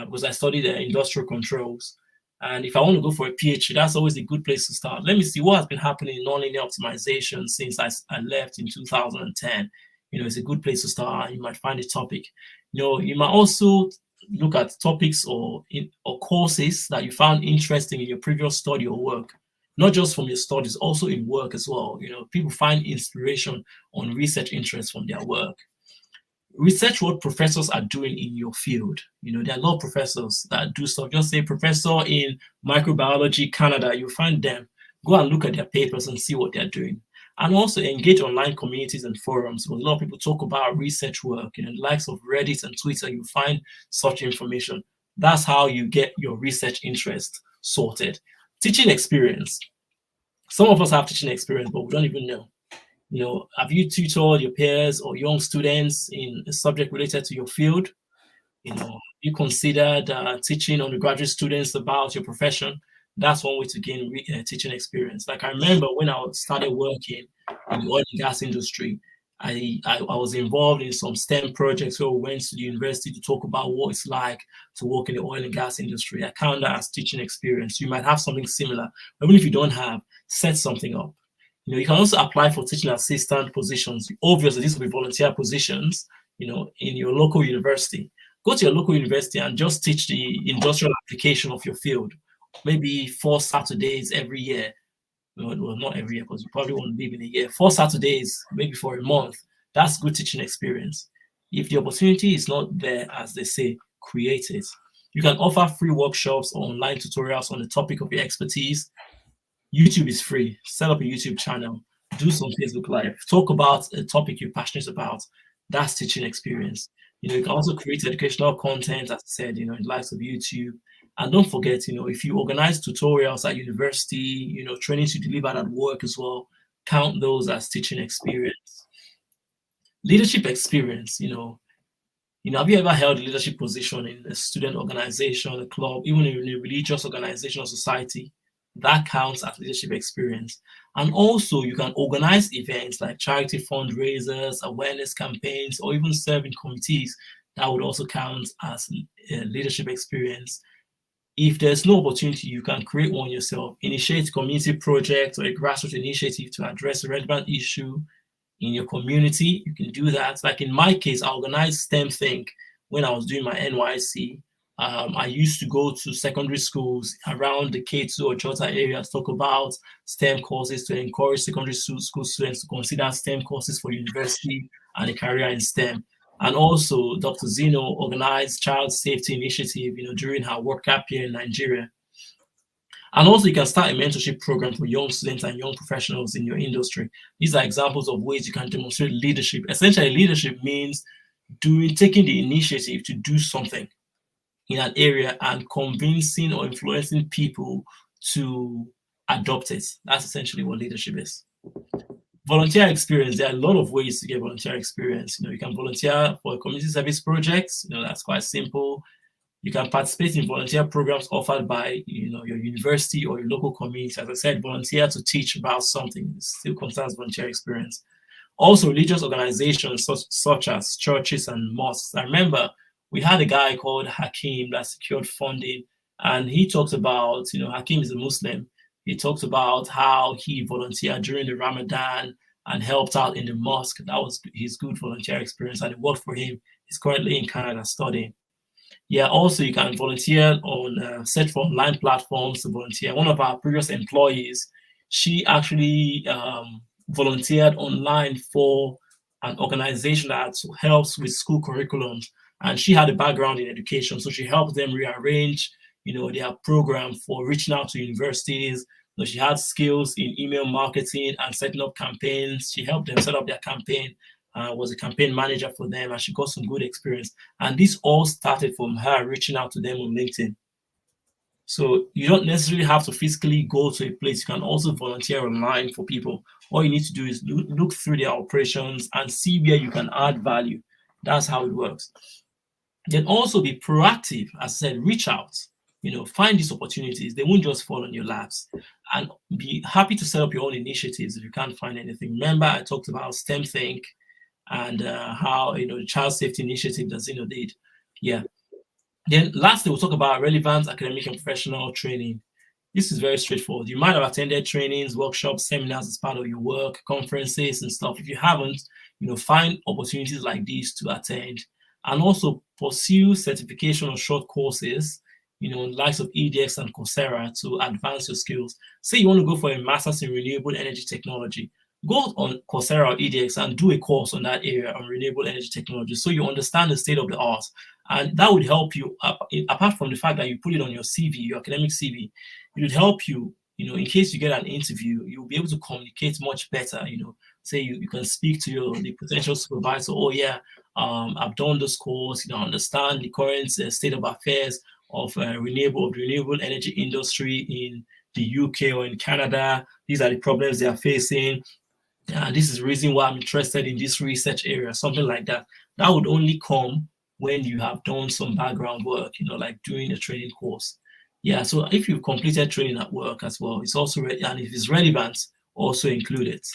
S2: because I studied industrial controls. And if I want to go for a PhD, that's always a good place to start. Let me see what has been happening in nonlinear optimization since I left in 2010. It's a good place to start. You might find a topic. You might also look at topics or courses that you found interesting in your previous study or work. not just from your studies, also in work as well. People find inspiration on research interests from their work. Research what professors are doing in your field. There are a lot of professors that do stuff. Just say professor in microbiology, Canada, you'll find them. Go and look at their papers and see what they're doing. And also engage online communities and forums. Because a lot of people talk about research work, the likes of Reddit and Twitter, you find such information. That's how you get your research interest sorted. Teaching experience. Some of us have teaching experience, but we don't even know. Have you tutored your peers or young students in a subject related to your field? You considered teaching undergraduate students about your profession. That's one way to gain teaching experience. Like, I remember when I started working in the oil and gas industry, I was involved in some STEM projects where we went to the university to talk about what it's like to work in the oil and gas industry. I count that as teaching experience. You might have something similar. Even if you don't have, set something up. You can also apply for teaching assistant positions. Obviously, these will be volunteer positions, in your local university. Go to your local university and just teach the industrial application of your field. Maybe 4 Saturdays every year. Well, not every year, because you probably won't live in a year. 4 Saturdays, maybe for a month. That's good teaching experience. If the opportunity is not there, as they say, create it. You can offer free workshops or online tutorials on the topic of your expertise. YouTube is free. Set up a YouTube channel. Do some Facebook Live. Talk about a topic you're passionate about. That's teaching experience. You can also create educational content, as I said, in the likes of YouTube. And don't forget, if you organize tutorials at university, trainings you deliver at work as well, count those as teaching experience. Leadership experience, have you ever held a leadership position in a student organization, a club, even in a religious organization or society? That counts as leadership experience. And also, you can organize events like charity fundraisers, awareness campaigns, or even serving committees. That would also count as leadership experience. If there's no opportunity, you can create one yourself. Initiate community projects or a grassroots initiative to address a relevant issue in your community. You can do that. Like in my case, I organized STEM Think when I was doing my NYC. I used to go to secondary schools around the K2 or Jota area to talk about STEM courses, to encourage secondary school students to consider STEM courses for university and a career in STEM. And also, Dr. Zeno organized child safety initiative, during her work camp here in Nigeria. And also, you can start a mentorship program for young students and young professionals in your industry. These are examples of ways you can demonstrate leadership. Essentially, leadership means taking the initiative to do something in an area and convincing or influencing people to adopt it. That's essentially what leadership is. Volunteer experience. There are a lot of ways to get volunteer experience. You can volunteer for a community service project. That's quite simple. You can participate in volunteer programs offered by your university or your local community. As I said, volunteer to teach about something. It still concerns volunteer experience. Also, religious organizations such as churches and mosques. I remember we had a guy called Hakim that secured funding, and he talked about, Hakim is a Muslim. He talked about how he volunteered during the Ramadan and helped out in the mosque. That was his good volunteer experience, and it worked for him. He's currently in Canada studying. Yeah, also you can volunteer on search for online platforms to volunteer. One of our previous employees, she actually volunteered online for an organization that helps with school curriculums. And she had a background in education, so she helped them rearrange, their program for reaching out to universities. She had skills in email marketing and setting up campaigns. She helped them set up their campaign, was a campaign manager for them, and she got some good experience. And this all started from her reaching out to them on LinkedIn. So you don't necessarily have to physically go to a place. You can also volunteer online for people. All you need to do is look through their operations and see where you can add value. That's how it works. Then also be proactive. As I said, reach out, find these opportunities. They won't just fall on your laps. And be happy to set up your own initiatives if you can't find anything. Remember, I talked about STEM Think and how, the child safety initiative that Zeno did. Yeah. Then lastly, we'll talk about relevant academic and professional training. This is very straightforward. You might have attended trainings, workshops, seminars as part of your work, conferences and stuff. If you haven't, find opportunities like these to attend. And also pursue certification or short courses likes of EDX and Coursera to advance your skills. Say you want to go for a master's in renewable energy technology, go on Coursera or EDX and do a course on that area on renewable energy technology, so you understand the state of the art. And that would help you, apart from the fact that you put it on your CV, your academic CV, it would help you, in case you get an interview, you'll be able to communicate much better. Say you can speak to the potential supervisor. Oh yeah, I've done this course, understand the current state of affairs of renewable energy industry in the UK or in Canada. These are the problems they are facing. This is the reason why I'm interested in this research area, something like that. That would only come when you have done some background work, like doing a training course. Yeah, so if you've completed training at work as well, it's also, and if it's relevant, also include it.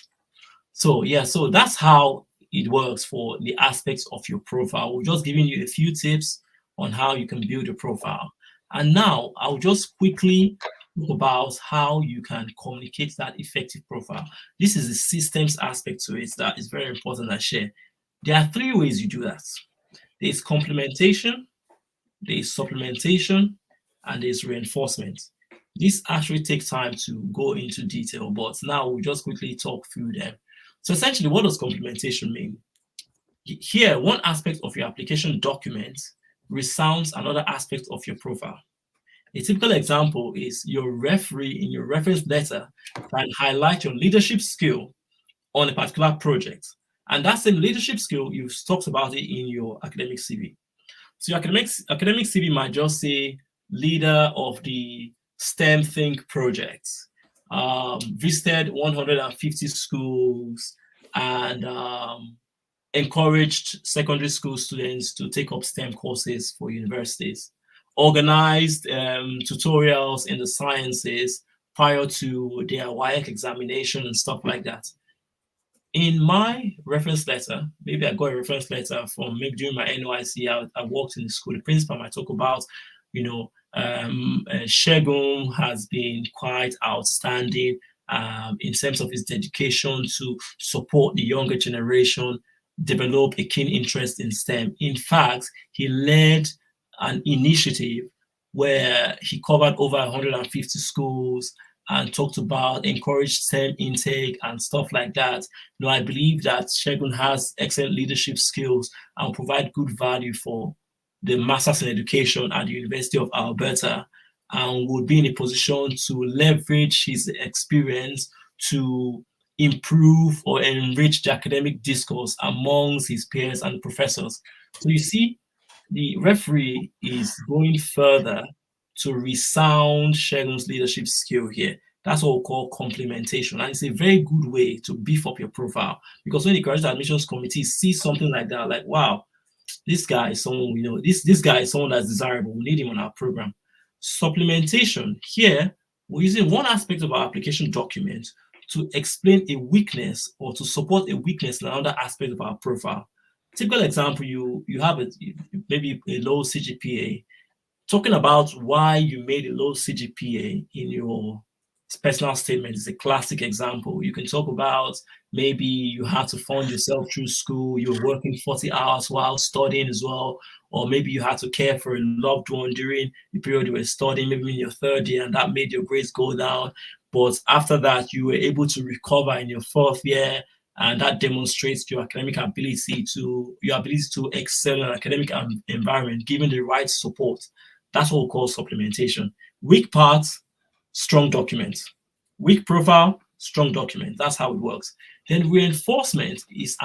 S2: So yeah, so that's how it works for the aspects of your profile. We're just giving you a few tips on how you can build your profile. And now I'll just quickly talk about how you can communicate that effective profile. This is the systems aspect to it that is very important I share. There are 3 ways you do that. There's complementation, there's supplementation, and there's reinforcement. This actually takes time to go into detail, but now we'll just quickly talk through them. So essentially, what does complementation mean? Here, one aspect of your application document resounds another aspect of your profile. A typical example is your referee in your reference letter can highlight your leadership skill on a particular project. And that same leadership skill, you've talked about it in your academic CV. So your academic CV might just say leader of the STEM Think project, visited 150 schools, and encouraged secondary school students to take up STEM courses for universities, organized tutorials in the sciences prior to their WIEC examination and stuff like that. In my reference letter, maybe I got a reference letter from maybe during my NYC, I worked in the school. The principal might talk about, Shegun has been quite outstanding in terms of his dedication to support the younger generation, develop a keen interest in STEM. In fact, he led an initiative where he covered over 150 schools and talked about encouraged STEM intake and stuff like that. I believe that Shegun has excellent leadership skills and provide good value for the Masters in Education at the University of Alberta, and would be in a position to leverage his experience to improve or enrich the academic discourse amongst his peers and professors. So you see, the referee is going further to resound Shegun's leadership skill here. That's what we call complementation. And it's a very good way to beef up your profile, because when the graduate admissions committee sees something like that, like, wow, this guy is someone we know, this guy is someone that's desirable, we need him on our program. Supplementation, here, we're using one aspect of our application document to explain a weakness or to support a weakness in another aspect of our profile. Typical example, you have maybe a low CGPA. Talking about why you made a low CGPA in your personal statement is a classic example. You can talk about maybe you had to fund yourself through school, you're working 40 hours while studying as well, or maybe you had to care for a loved one during the period you were studying, maybe in your 3rd year, and that made your grades go down. But after that, you were able to recover in your 4th year, and that demonstrates your academic ability to excel in an academic environment, given the right support. That's what we call supplementation. Weak parts, strong document. Weak profile, strong document. That's how it works. Then reinforcement is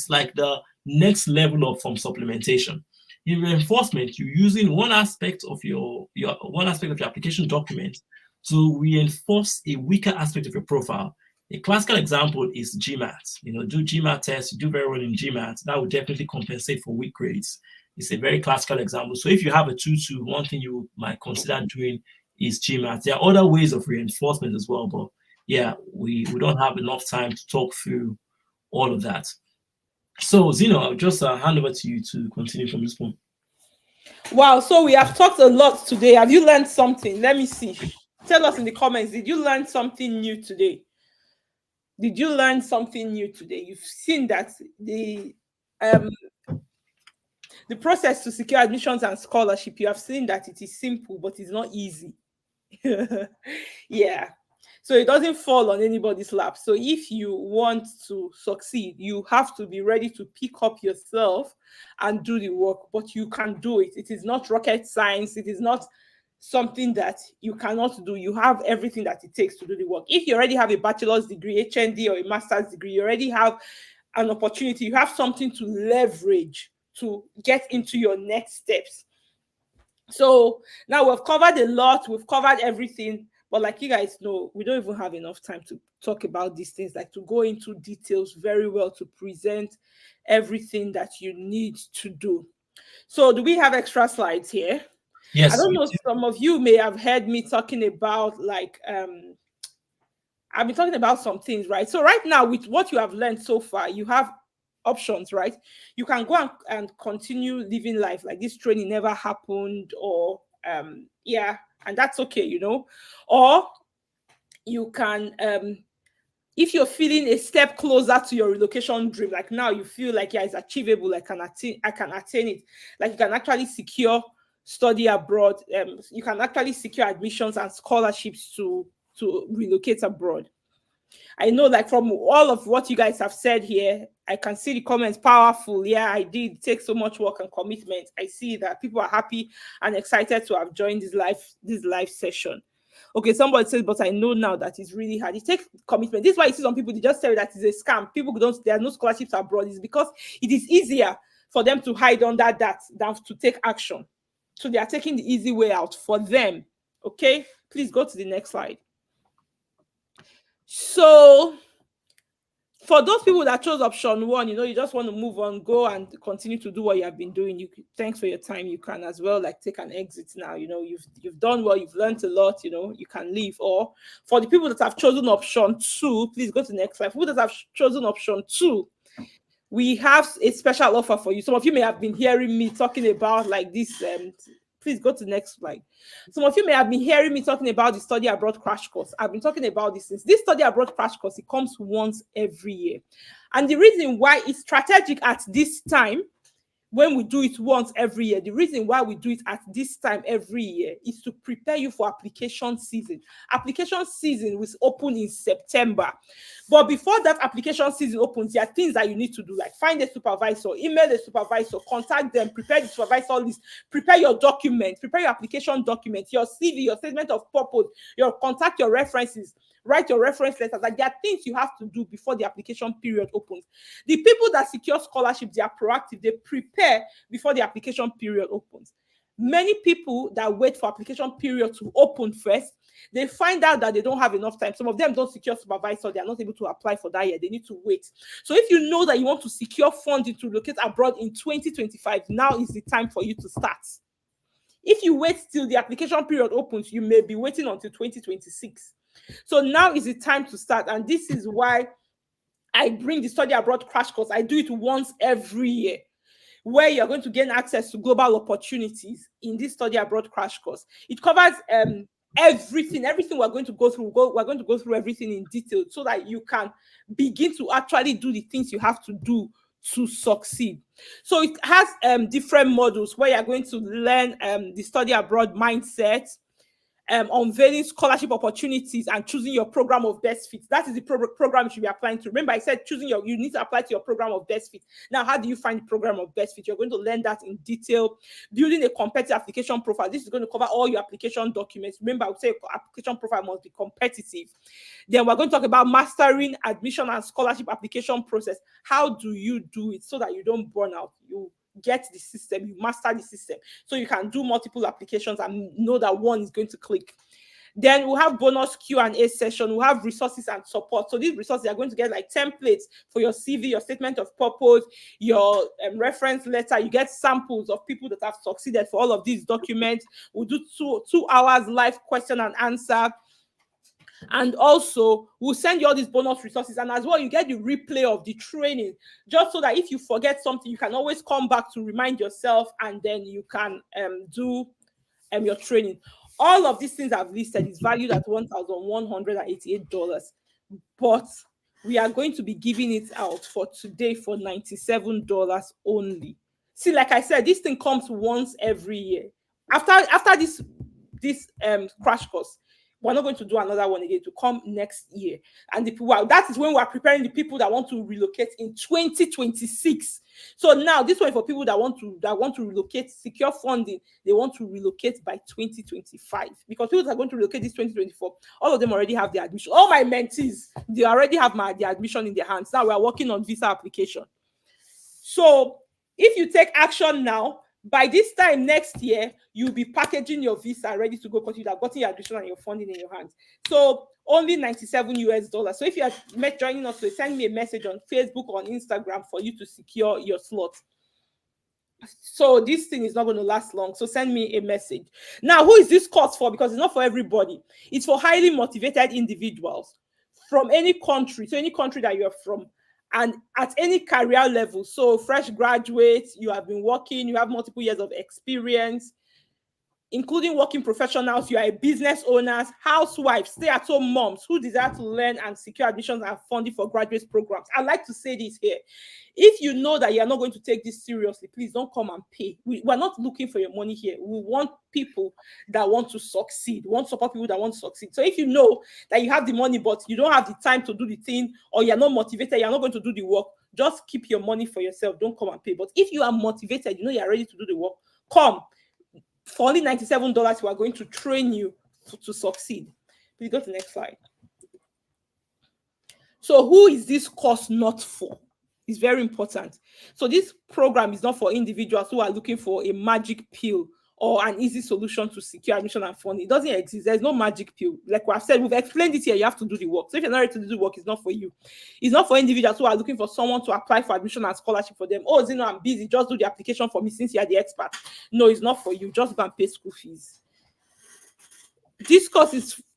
S2: like the next level of from supplementation. In reinforcement, you're using one aspect of your application document to reinforce a weaker aspect of your profile. A classical example is GMAT. Do GMAT tests, you do very well in GMAT, that would definitely compensate for weak grades. It's a very classical example. So if you have a 2-2, one thing you might consider doing is GMAT. There are other ways of reinforcement as well, but yeah, we don't have enough time to talk through all of that. So Zeno, I'll just hand over to you to continue from this point.
S1: Wow, so we have talked a lot today. Have you learned something? Let me see. Tell us in the comments, did you learn something new today? Did you learn something new today? You've seen that the The process to secure admissions and scholarship, you have seen that it is simple, but it's not easy. Yeah. So it doesn't fall on anybody's lap. So if you want to succeed, you have to be ready to pick up yourself and do the work, but you can do it. It is not rocket science. It is not something that you cannot do. You have everything that it takes to do the work. If you already have a bachelor's degree, HND, or a master's degree, you already have an opportunity. You have something to leverage to get into your next steps. So now we've covered a lot, we've covered everything, but like you guys know, we don't even have enough time to talk about these things, like to go into details very well, to present everything that you need to do. So do we have extra slides here? I
S2: Yes,
S1: don't
S2: we
S1: know,
S2: do.
S1: some of you may have heard me talking about I've been talking about some things, right? So right now, with what you have learned so far, you have options, right? You can go and continue living life like this training never happened, or yeah, and that's okay, you know. Or you can if you're feeling a step closer to your relocation dream, like now you feel like, yeah, it's achievable, I can attain it, like you can actually secure study abroad, you can actually secure admissions and scholarships to relocate abroad. I know, like, from all of what you guys have said here, I can see the comments powerful. Yeah, I did take so much work and commitment. I see that people are happy and excited to have joined this live session. Okay, somebody says, but I know now that it's really hard. It takes commitment. This is why you see some people, they just tell you that it's a scam. People don't, there are no scholarships abroad. It's because it is easier for them to hide under that than to take action. So they are taking the easy way out for them. Okay, please go to the next slide. So for those people that chose option one, you know, you just want to move on, go and continue to do what you have been doing. Thanks for your time. You can as well like take an exit now. You know, you've done well, you've learned a lot, you know, you can leave. Or for the people that have chosen option two, please go to the next slide. For people that have chosen option two, we have a special offer for you. Some of you may have been hearing me talking about like this. Please go to the next slide. Some of you may have been hearing me talking about the study abroad crash course. I've been talking about this since. This study abroad crash course, it comes once every year. And the reason why it's strategic at this time, when we do it once every year, the reason why we do it at this time every year is to prepare you for application season. Application season was open in September. But before that application season opens, there are things that you need to do, like find a supervisor, email the supervisor, contact them, prepare the supervisor list, prepare your document, prepare your application document, your CV, your statement of purpose, contact your references, write your reference letters. Like, there are things you have to do before the application period opens. The people that secure scholarships, they are proactive. They prepare before the application period opens. Many people that wait for application period to open first, they find out that they don't have enough time. Some of them don't secure supervisor. They are not able to apply for that year. They need to wait. So if you know that you want to secure funding to relocate abroad in 2025, now is the time for you to start. If you wait till the application period opens, you may be waiting until 2026. So now is the time to start. And this is why I bring the study abroad crash course. I do it once every year, where you're going to gain access to global opportunities in this study abroad crash course. It covers everything we're going to go through. We're going to go through everything in detail so that you can begin to actually do the things you have to do to succeed. So it has different modules where you're going to learn the study abroad mindset, unveiling scholarship opportunities, and choosing your program of best fit. That is the program you should be applying to. Remember, I said you need to apply to your program of best fit. Now, how do you find the program of best fit? You're going to learn that in detail. Building a competitive application profile. This is going to cover all your application documents. Remember, I would say application profile must be competitive. Then we're going to talk about mastering admission and scholarship application process. How do you do it so that you don't burn out? You get the system, you master the system, so you can do multiple applications and know that one is going to click. Then we'll have bonus Q&A session. We'll have resources and support. So these resources are going to get like templates for your CV, your statement of purpose, your reference letter. You get samples of people that have succeeded for all of these documents. We'll do two hours live question and answer. And also, we'll send you all these bonus resources. And as well, you get the replay of the training, just so that if you forget something, you can always come back to remind yourself, and then you can do your training. All of these things I've listed is valued at $1,188. But we are going to be giving it out for today for $97 only. See, like I said, this thing comes once every year. After this crash course, we're not going to do another one again to come next year. And the people, that is when we're preparing the people that want to relocate in 2026. So now this one for people that want to relocate, secure funding, they want to relocate by 2025. Because people that are going to relocate this 2024, all of them already have their admission. All my mentees, they already have their admission in their hands. Now we're working on visa application. So if you take action now, by this time next year, you'll be packaging your visa ready to go because you have gotten your admission and your funding in your hands. So only $97. So if you are joining us, send me a message on Facebook or on Instagram for you to secure your slot. So this thing is not going to last long. So send me a message. Now, who is this course for? Because it's not for everybody. It's for highly motivated individuals from any country. So any country that you're from, and at any career level. So fresh graduates, you have been working, you have multiple years of experience, including working professionals, you are a business owners, housewives, stay-at-home moms who desire to learn and secure admissions and funding for graduate programs. I like to say this here. If you know that you're not going to take this seriously, please don't come and pay. We're not looking for your money here. We want people that want to succeed. We want to support people that want to succeed. So if you know that you have the money, but you don't have the time to do the thing, or you're not motivated, you're not going to do the work, just keep your money for yourself. Don't come and pay. But if you are motivated, you know you're ready to do the work, come. For only $97, we are going to train you to succeed. Please go to the next slide. So who is this course not for? It's very important. So this program is not for individuals who are looking for a magic pill or an easy solution to secure admission and funding. It doesn't exist. There's no magic pill. Like I've said, we've explained it here. You have to do the work. So if you're not ready to do the work, it's not for you. It's not for individuals who are looking for someone to apply for admission and scholarship for them. Oh, Zeno, I'm busy. Just do the application for me since you're the expert. No, it's not for you. Just go and pay school fees.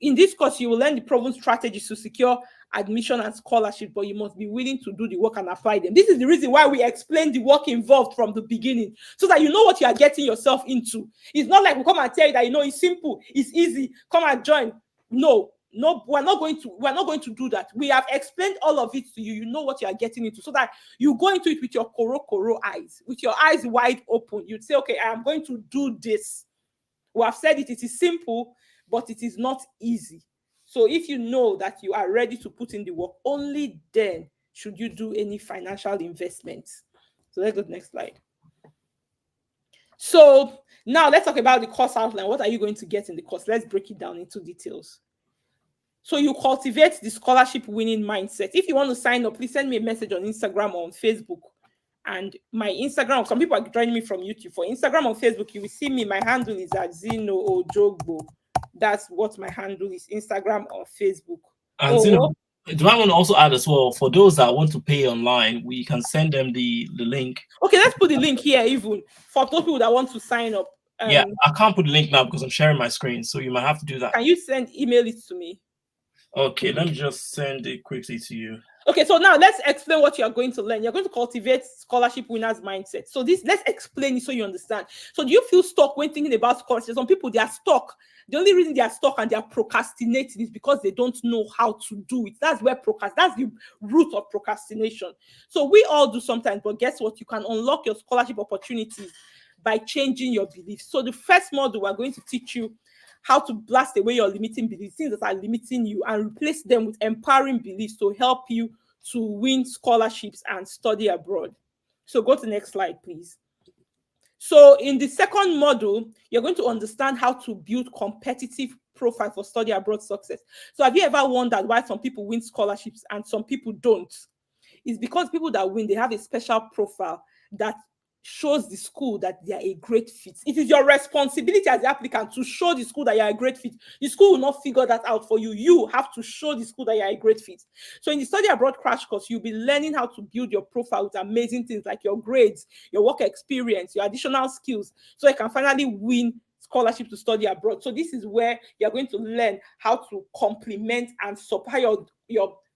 S1: In this course, you will learn the proven strategies to secure admission and scholarship, but you must be willing to do the work and apply them. This is the reason why we explain the work involved from the beginning, so that you know what you are getting yourself into. It's not like we come and tell you that it's simple, it's easy, come and join. No, we're not going to do that. We have explained all of it to you. You know what you are getting into, so that you go into it with your koro eyes, with your eyes wide open. You'd say, okay, I am going to do this. We have said it is simple, but it is not easy. So if you know that you are ready to put in the work, only then should you do any financial investments. So let's go to the next slide. So now let's talk about the course outline. What are you going to get in the course? Let's break it down into details. So you cultivate the scholarship winning mindset. If you want to sign up, please send me a message on Instagram or on Facebook. And my Instagram, some people are joining me from YouTube. For Instagram or Facebook, you will see me. My handle is at Zeno Ojogbo. That's what my handle is, Instagram or Facebook.
S2: And Zeno, do I want to also add as well, for those that want to pay online, we can send them the link.
S1: Okay, let's put the link here even for those people that want to sign up.
S2: Yeah, I can't put the link now because I'm sharing my screen, so you might have to do that.
S1: Can you email it to me?
S2: Okay, let me just send it quickly to you.
S1: Okay, so now let's explain what you are going to learn. You're going to cultivate scholarship winners mindset. So let's explain it so you understand. So do you feel stuck when thinking about scholarship? Some people, they are stuck. The only reason they are stuck and they are procrastinating is because they don't know how to do it. That's the root of procrastination. So we all do sometimes, but guess what? You can unlock your scholarship opportunities by changing your beliefs. So the first module, we're going to teach you how to blast away your limiting beliefs, things that are limiting you, and replace them with empowering beliefs to help you to win scholarships and study abroad. So go to the next slide, please. So in the second module, you're going to understand how to build competitive profile for study abroad success. So have you ever wondered why some people win scholarships and some people don't? It's because people that win, they have a special profile that shows the school that they are a great fit. It is your responsibility as the applicant to show the school that you are a great fit. The school will not figure that out for you. You have to show the school that you are a great fit. So in the study abroad crash course, you'll be learning how to build your profile with amazing things like your grades, your work experience, your additional skills, so you can finally win scholarship to study abroad. So this is where you're going to learn how to complement and supply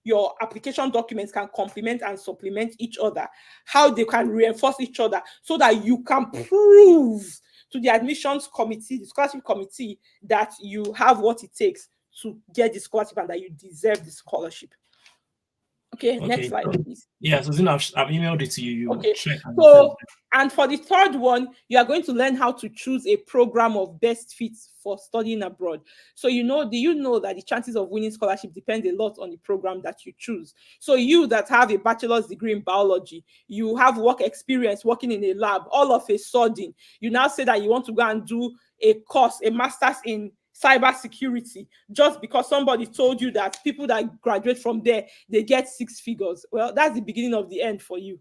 S1: your application documents can complement and supplement each other, how they can reinforce each other, so that you can prove to the admissions committee, the scholarship committee, that you have what it takes to get the scholarship and that you deserve the scholarship. Okay, next
S2: Okay.
S1: slide,
S2: So,
S1: please.
S2: yeah, so then I've emailed it to you. You
S1: Okay,
S2: check and tell me.
S1: so and for the third one, you are going to learn how to choose a program of best fits for studying abroad. So do you know that the chances of winning scholarship depend a lot on the program that you choose? So you that have a bachelor's degree in biology, you have work experience working in a lab, all of a sudden, you now say that you want to go and do a course, a master's in cybersecurity, just because somebody told you that people that graduate from there, they get 6 figures. Well, that's the beginning of the end for you.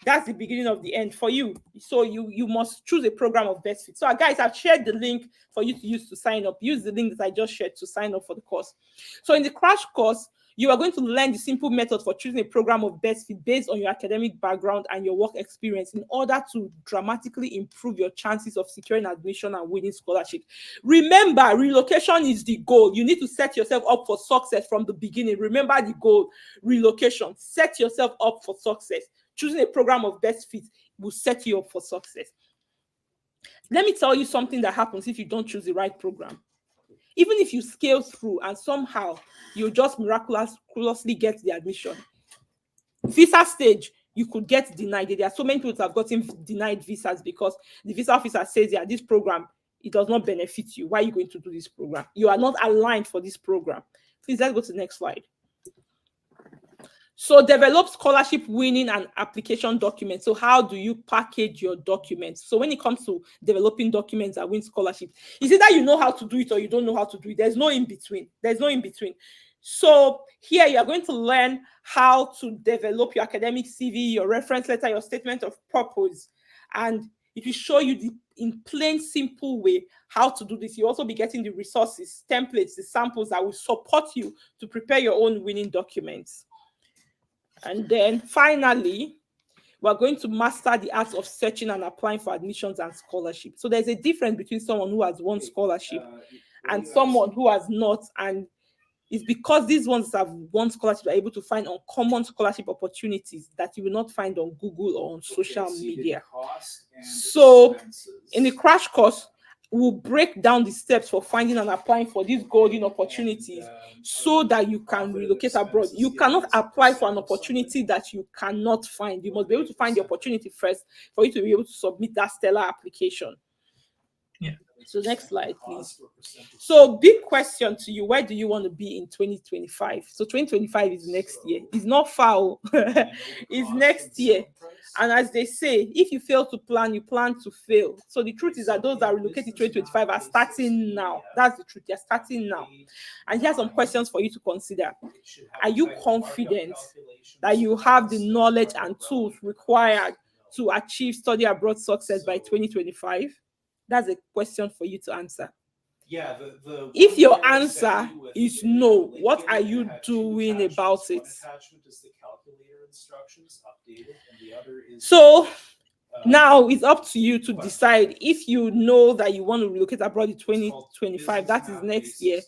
S1: That's the beginning of the end for you. So you must choose a program of best fit. So guys, I've shared the link for you to use to sign up. Use the link that I just shared to sign up for the course. So in the crash course, you are going to learn the simple method for choosing a program of best fit based on your academic background and your work experience in order to dramatically improve your chances of securing admission and winning scholarship. Remember, relocation is the goal. You need to set yourself up for success from the beginning. Remember the goal, relocation. Set yourself up for success. Choosing a program of best fit will set you up for success. Let me tell you something that happens if you don't choose the right program. Even if you scale through and somehow you just miraculously get the admission, visa stage, you could get denied. There are so many people that have gotten denied visas because the visa officer says, yeah, this program, it does not benefit you. Why are you going to do this program? You are not aligned for this program. Please, let's go to the next slide. So develop scholarship winning and application documents. So how do you package your documents? So when it comes to developing documents that win scholarship, is it that you know how to do it or you don't know how to do it? There's no in between. There's no in between. So here you are going to learn how to develop your academic CV, your reference letter, your statement of purpose. And it will show you in plain, simple way how to do this. You'll also be getting the resources, templates, the samples that will support you to prepare your own winning documents. And then finally, we're going to master the art of searching and applying for admissions and scholarship. So there's a difference between someone who has won scholarship and someone who has not. And it's because these ones that have won scholarship are able to find uncommon scholarship opportunities that you will not find on Google or on social media. So in the crash course, we'll break down the steps for finding and applying for these golden opportunities so that you can relocate abroad. You cannot apply for an opportunity that you cannot find. You must be able to find the opportunity first for you to be able to submit that stellar application.
S2: Yeah.
S1: So next slide, please. So big question to you, where do you want to be in 2025? So 2025 is next year. It's not far. It's next year. And as they say, if you fail to plan, you plan to fail. So the truth is that those that relocate in 2025 are starting now. That's the truth. They're starting now. And here's some questions for you to consider. Are you confident that you have the knowledge and tools required to achieve study abroad success by 2025? That's a question for you to answer.
S3: Yeah,
S1: if your answer is no, what are you doing about it? So now it's up to you to decide if you know that you want to relocate abroad in 2025, that is next year.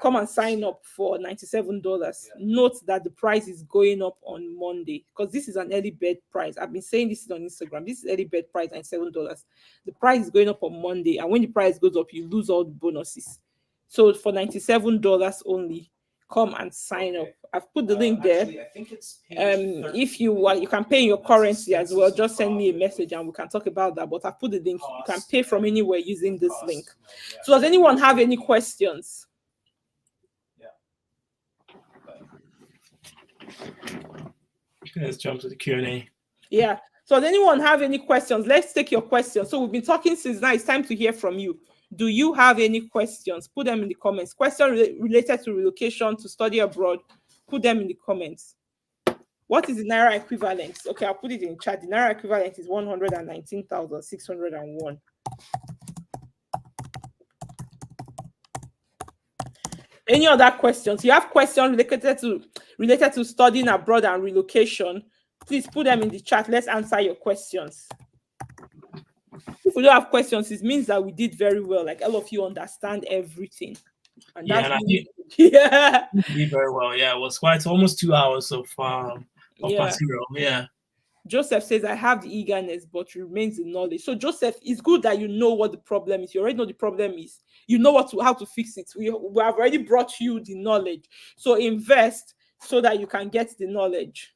S1: Come and sign up for $97. Note that the price is going up on Monday because this is an early bird price. I've been saying this on Instagram. This is early bird price, $97. The price is going up on Monday, and when the price goes up, you lose all the bonuses. So for $97 only, come and sign up. I've put the link there. If you want, you can pay in your currency as well. Just send me a message and we can talk about that. But I've put the link. You can pay from anywhere using this link. So does anyone have any questions?
S2: Let's jump to the Q&A.
S1: Yeah. So does anyone have any questions? Let's take your questions. So we've been talking since now. It's time to hear from you. Do you have any questions? Put them in the comments. Questions related to relocation, to study abroad, put them in the comments. What is the Naira equivalent? Okay, I'll put it in chat. The Naira equivalent is 119,601. Any other questions? You have questions related to studying abroad and relocation, please put them in the chat. Let's answer your questions. If we don't have questions, it means that we did very well. Like all of you understand everything. And
S2: Yeah,
S1: yeah,
S2: you did very well. Yeah, it was quite almost 2 hours of material. Yeah.
S1: Joseph says, I have the eagerness, but remains the knowledge. So Joseph, it's good that you know what the problem is. You already know the problem is. You know how to fix it. We have already brought you the knowledge. So invest so that you can get the knowledge.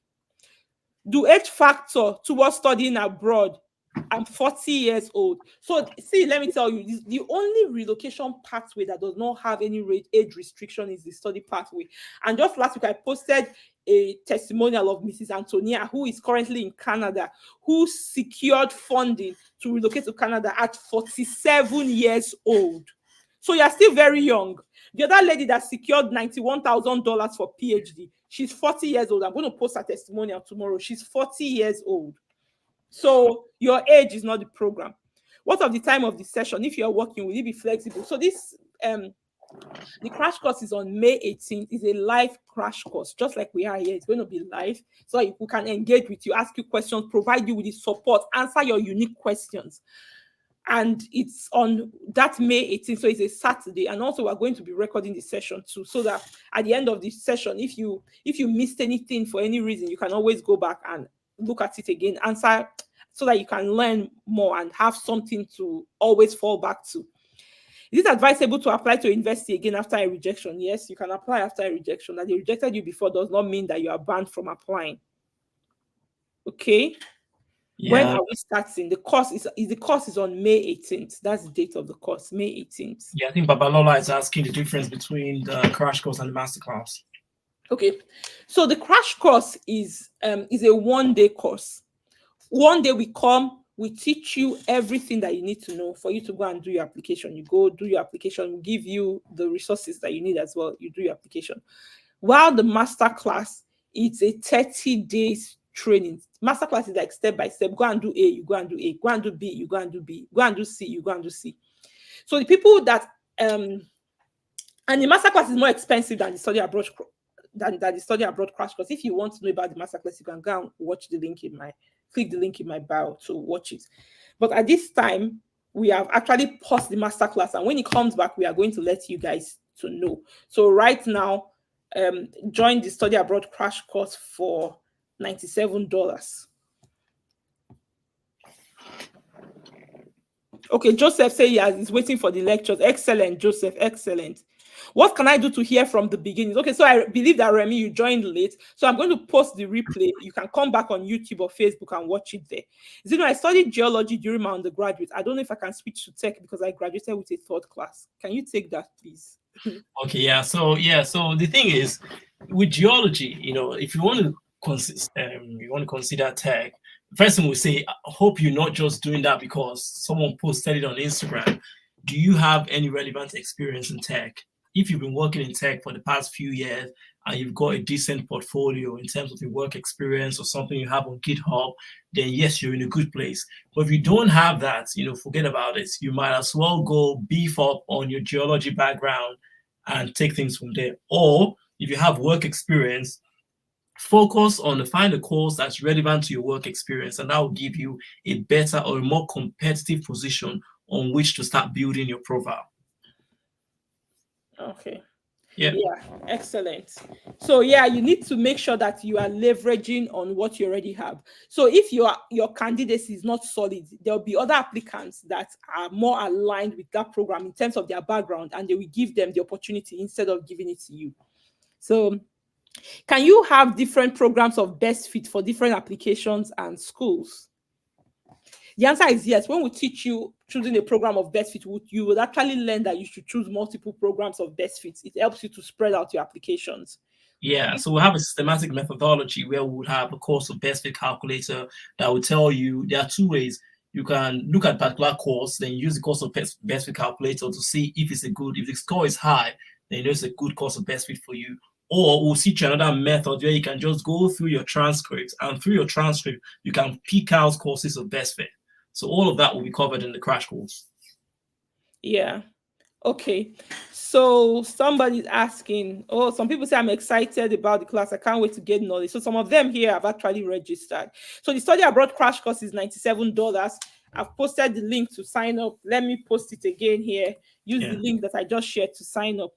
S1: The age factor towards studying abroad. I'm 40 years old. So see, let me tell you, the only relocation pathway that does not have any age restriction is the study pathway. And just last week, I posted a testimonial of Mrs. Antonia, who is currently in Canada, who secured funding to relocate to Canada at 47 years old. So you're still very young. The other lady that secured $91,000 for PhD, she's 40 years old. I'm going to post her testimonial tomorrow. She's 40 years old. So your age is not the program. What of the time of the session? If you're working, will you be flexible? So this the crash course is on May 18th. It's a live crash course, just like we are here. It's going to be live, so we can engage with you, ask you questions, provide you with the support, answer your unique questions. And it's on that May 18th, so it's a Saturday. And also we're going to be recording the session too, so that at the end of the session, if you missed anything for any reason, you can always go back and look at it again, answer, so that you can learn more and have something to always fall back to. Is it advisable to apply to university again after a rejection? Yes, you can apply after a rejection. That they rejected you before does not mean that you are banned from applying. Okay. Yeah. When are we starting? The course is on May 18th. That's the date of the course, May 18th.
S2: Yeah, I think Babalola is asking the difference between the crash course and the masterclass.
S1: Okay, so the crash course is a one-day course. One day we come, we teach you everything that you need to know for you to go and do your application. You go do your application, we give you the resources that you need as well. You do your application. While the masterclass, it's a 30 days training. Masterclass is like step by step. Go and do A, you go and do A. Go and do B, you go and do B. Go and do C, you go and do C. So the people that and the masterclass is more expensive than the study abroad crash course. If you want to know about the masterclass, you can go and watch the link click the link in my bio to watch it. But at this time, we have actually paused the masterclass, and when it comes back, we are going to let you guys to know. So right now, join the study abroad crash course for $97. Okay, Joseph say he's waiting for the lectures. Excellent, Joseph, excellent. What can I do to hear from the beginning? Okay, so I believe that Remy, you joined late. So I'm going to post the replay. You can come back on YouTube or Facebook and watch it there. I studied geology during my undergraduate. I don't know if I can switch to tech because I graduated with a third class. Can you take that, please?
S2: Okay, yeah. So the thing is, with geology, if you want to consider tech, first thing we say, I hope you're not just doing that because someone posted it on Instagram. Do you have any relevant experience in tech? If you've been working in tech for the past few years and you've got a decent portfolio in terms of your work experience or something you have on GitHub, then yes, you're in a good place. But if you don't have that, forget about it. You might as well go beef up on your geology background and take things from there. Or if you have work experience, focus on find a course that's relevant to your work experience, and that will give you a better or a more competitive position on which to start building your profile.
S1: Okay. Yeah, excellent. So yeah, you need to make sure that you are leveraging on what you already have. So if your candidacy is not solid, there'll be other applicants that are more aligned with that program in terms of their background, and they will give them the opportunity instead of giving it to you. So can you have different programs of best fit for different applications and schools? The answer is yes. When we teach you choosing a program of best fit, you will actually learn that you should choose multiple programs of best fit. It helps you to spread out your applications.
S2: Yeah, so we'll have a systematic methodology where we'll have a course of best fit calculator that will tell you there are two ways. You can look at a particular course, then use the course of best fit calculator to see if the score is high, then it's a good course of best fit for you. Or we'll teach you another method where you can just go through your transcripts, and through your transcript, you can pick out courses of best fit. So all of that will be covered in the crash course.
S1: Yeah. Okay. So somebody's asking, some people say I'm excited about the class. I can't wait to get knowledge. So some of them here have actually registered. So the study abroad crash course is $97. I've posted the link to sign up. Let me post it again here. Use the link that I just shared to sign up.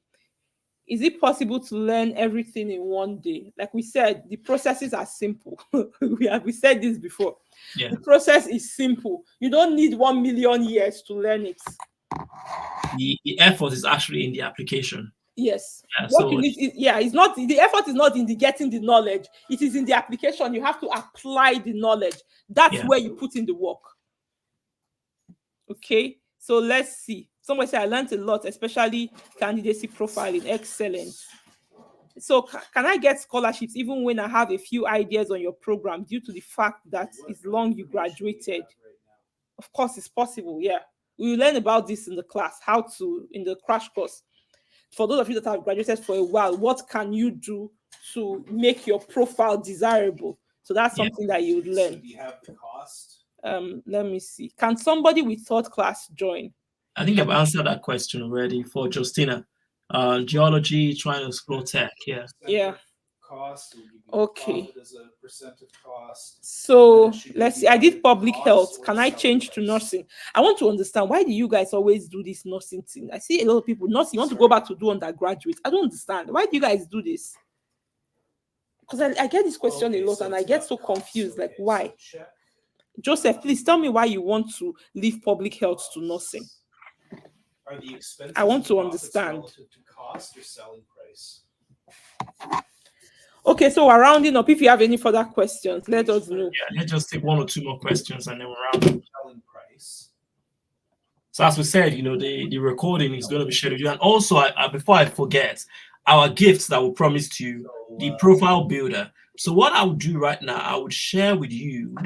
S1: Is it possible to learn everything in one day? Like we said, the processes are simple. we said this before. Yeah. The process is simple. You don't need 1 million years to learn it.
S2: The effort is actually in the application.
S1: Yes.
S2: Yeah,
S1: What you
S2: so
S1: need is, it's not, the effort is not in the getting the knowledge. It is in the application. You have to apply the knowledge. That's
S2: yeah.
S1: where you put in the work. Okay. So let's see. Someone said I learned a lot, especially candidacy profiling. Excellent. So can I get scholarships even when I have a few ideas on your program due to the fact that it's long you graduated? Of course, it's possible. Yeah. We will learn about this in the class, how to, in the crash course. For those of you that have graduated for a while, what can you do to make your profile desirable? So that's something that you would learn.
S3: Do you have the cost?
S1: Let me see. Can somebody with third class join?
S2: I think I've answered that question already for Justina. Geology, trying to explore tech. Yeah.
S1: Yeah.
S3: Cost.
S1: Okay.
S3: As a percent of cost.
S1: So let's see. I did public health. Can I change to nursing? I want to understand, why do you guys always do this nursing thing? I see a lot of people nursing. You want to go back to do undergraduate. I don't understand. Why do you guys do this? Because I get this question a lot, and I get so confused. Like, why? Joseph, please tell me why you want to leave public health to nursing.
S3: Are the expenses
S1: I want to
S3: and profits
S1: understand.
S3: relative to cost or selling price?
S1: Okay, so we're rounding up. If you have any further questions, let us know.
S2: Yeah, let's just take one or two more questions and then we're round up.
S3: Selling price.
S2: So as we said, the recording is going to be scheduled. And also, before I forget, our gifts that we promised to you, the profile builder. So what I would do right now, I would share with you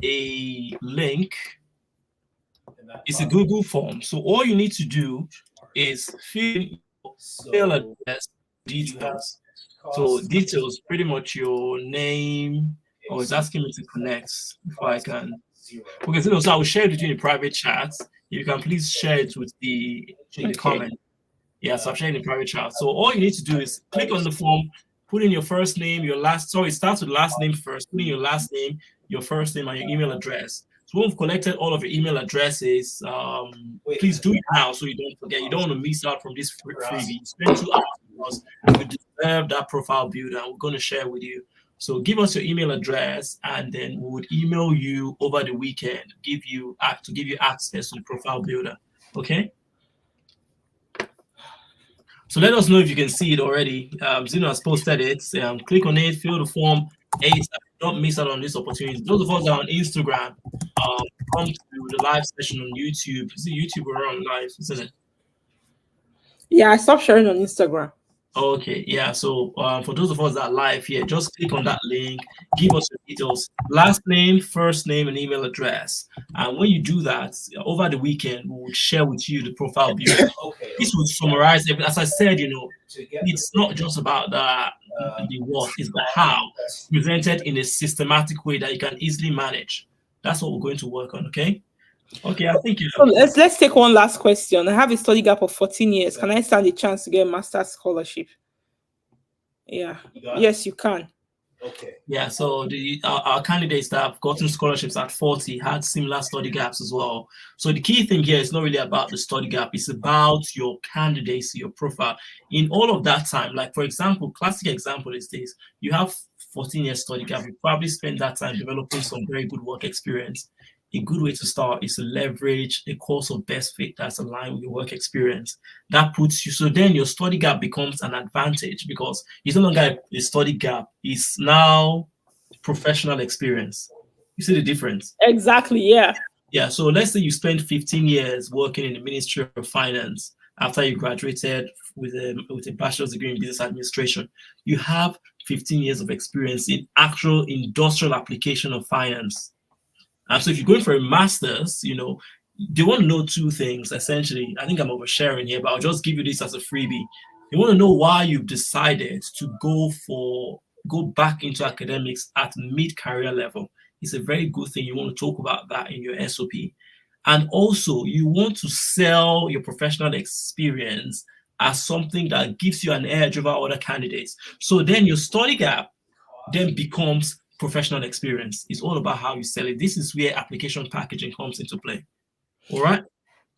S2: a link. It's a Google form. So all you need to do is fill in your email address details. So details, pretty much your name. Oh, it's asking me to connect if I can. Okay, so I will share it with you in private chat. You can please share it with in the comment. Yeah, so I'm sharing in private chat. So all you need to do is click on the form, put in your first name, your last. Sorry, it starts with last name first. Put in your last name, your first name, and your email address. So when we've collected all of your email addresses, please do it now so you don't forget. You don't want to miss out from this freebie. Spend 2 hours because you deserve that profile builder, and we're going to share with you. So give us your email address, and then we would email you over the weekend, to give you access to the profile builder. Okay. So let us know if you can see it already. Zeno has posted it. Click on it, fill the form. Don't miss out on this opportunity. Those of us that are on Instagram, come to the live session on YouTube. Is it YouTube or on live, isn't it?
S1: Yeah, I stopped sharing on Instagram.
S2: Okay, yeah. So for those of us that are live here, just click on that link, give us your details, last name, first name, and email address. And when you do that, over the weekend, we will share with you the profile builder. This will summarize everything. As I said, it's not just about the what, it's the how, presented in a systematic way that you can easily manage. That's what we're going to work on, okay? Okay, I think
S1: So let's take one last question. I have a study gap of 14 years. Can I stand a chance to get a master's scholarship? Yeah. Yes, you can.
S3: Okay.
S2: Yeah, so our candidates that have gotten scholarships at 40 had similar study gaps as well. So the key thing here is not really about the study gap. It's about your candidacy, your profile. In all of that time, like for example, classic example is this. You have 14 years study gap. You probably spend that time developing some very good work experience. A good way to start is to leverage a course of best fit that's aligned with your work experience. That puts you, so then your study gap becomes an advantage because it's no longer a study gap, it's now professional experience. You see the difference?
S1: Exactly, yeah.
S2: Yeah, so let's say you spend 15 years working in the Ministry of Finance after you graduated with a bachelor's degree in business administration. You have 15 years of experience in actual industrial application of finance. And so if you're going for a master's, they want to know two things, essentially. I think I'm oversharing here, but I'll just give you this as a freebie. They want to know why you've decided to go back into academics at mid-career level. It's a very good thing. You want to talk about that in your SOP. And also, you want to sell your professional experience as something that gives you an edge over other candidates. So then your study gap then becomes professional experience. It's all about how you sell it. This is where application packaging comes into play. All right.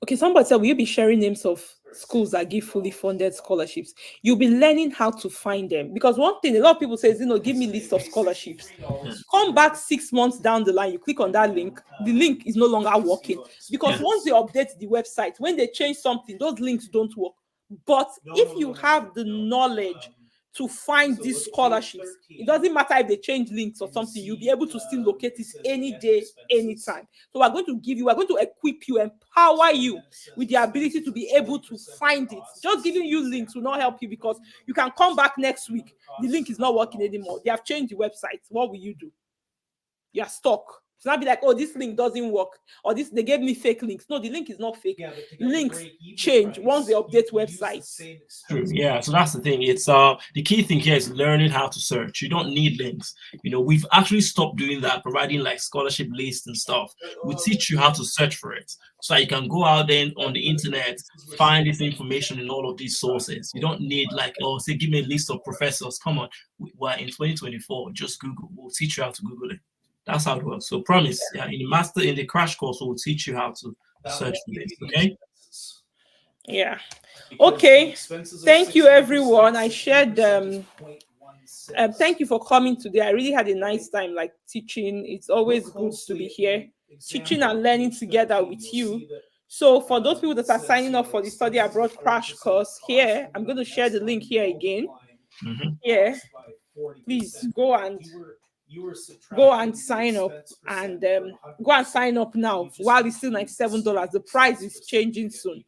S1: Okay, somebody said, will you be sharing names of schools that give fully funded scholarships? You'll be learning how to find them. Because one thing, a lot of people say, give me list of scholarships. Come back 6 months down the line, you click on that link, the link is no longer working. Because once they update the website, when they change something, those links don't work. But
S3: No,
S1: if
S3: no,
S1: you
S3: no, no,
S1: have the
S3: no.
S1: knowledge to find
S3: So
S1: these
S3: look at page
S1: scholarships,
S3: 13.
S1: it doesn't matter if they change links or
S3: And you
S1: something, you'll be
S3: see,
S1: able to still locate
S3: it
S1: it
S3: says
S1: any
S3: enter
S1: day,
S3: expenses.
S1: anytime. So we're going to equip you, empower
S3: And
S1: you
S3: then it says
S1: with the ability to
S3: expenses
S1: be
S3: are
S1: able to
S3: 20% of
S1: find it.
S3: costs.
S1: Just giving you links will not help you, because you can come back next week. The link is not working anymore. They have changed the website. What will you do? You're stuck. It's not be like, oh, this link doesn't work, or this they gave me fake links. No, the link is not fake.
S3: Yeah, but to get the
S1: Links
S3: break-even
S1: change
S3: price,
S1: once they
S3: you
S1: update
S3: use the
S1: websites.
S3: same
S2: True.
S3: expense.
S2: Yeah. So that's the thing. It's the key thing here is learning how to search. You don't need links. You know, we've actually stopped doing that, providing like scholarship lists and stuff. We teach you how to search for it, so you can go out there on the internet, find this information in all of these sources. You don't need like, oh, say, give me a list of professors. Come on, we're in 2024. Just Google. We'll teach you how to Google it. That's how it works. So promise, yeah, in the crash course, we'll teach you how to search for this. Okay.
S1: Yeah.
S3: Because
S1: Okay.
S3: the expenses are
S1: Thank you,
S3: 16%,
S1: everyone. I shared
S3: 16% is 0.16.
S1: thank you for coming today. I really had a nice time like teaching. It's always
S3: Look
S1: good to be
S3: closely at
S1: here,
S3: the example
S1: teaching and
S3: on
S1: learning
S3: page
S1: together
S3: 13.
S1: with
S3: You'll
S1: you.
S3: see that,
S1: So for those people that
S3: it
S1: are
S3: says,
S1: signing
S3: you
S1: up
S3: know,
S1: for the study
S3: expenses are
S1: abroad crash
S3: 40% of
S1: course,
S3: cost,
S1: here
S3: and
S1: I'm
S3: then
S1: going to
S3: the
S1: share
S3: next
S1: the
S3: line,
S1: link
S3: you
S1: here again.
S3: multiply
S1: Here,
S3: cost by 40%.
S1: please go and
S3: You were
S1: sign up, and go and sign up now while it's still $97. The price is changing soon.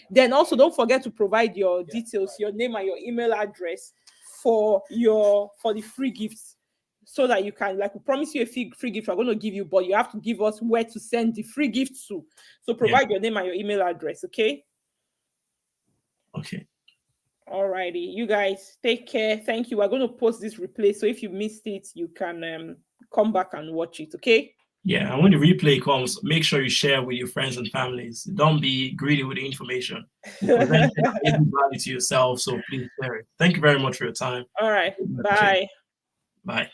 S1: Then also don't forget to provide your details, your name and your email address for the free gifts, so that you can, like, we promise you a free gift we're going to give you, but you have to give us where to send the free gift to. So provide your name and your email address, okay?
S2: Okay.
S1: Alrighty, you guys take care. Thank you. We're going to post this replay, so if you missed it, you can come back and watch it, okay?
S2: Yeah, and when the replay comes, make sure you share with your friends and families. Don't be greedy with the information. Present value to yourself, so please share it. Thank you very much for your time.
S1: All right, bye.
S2: Bye.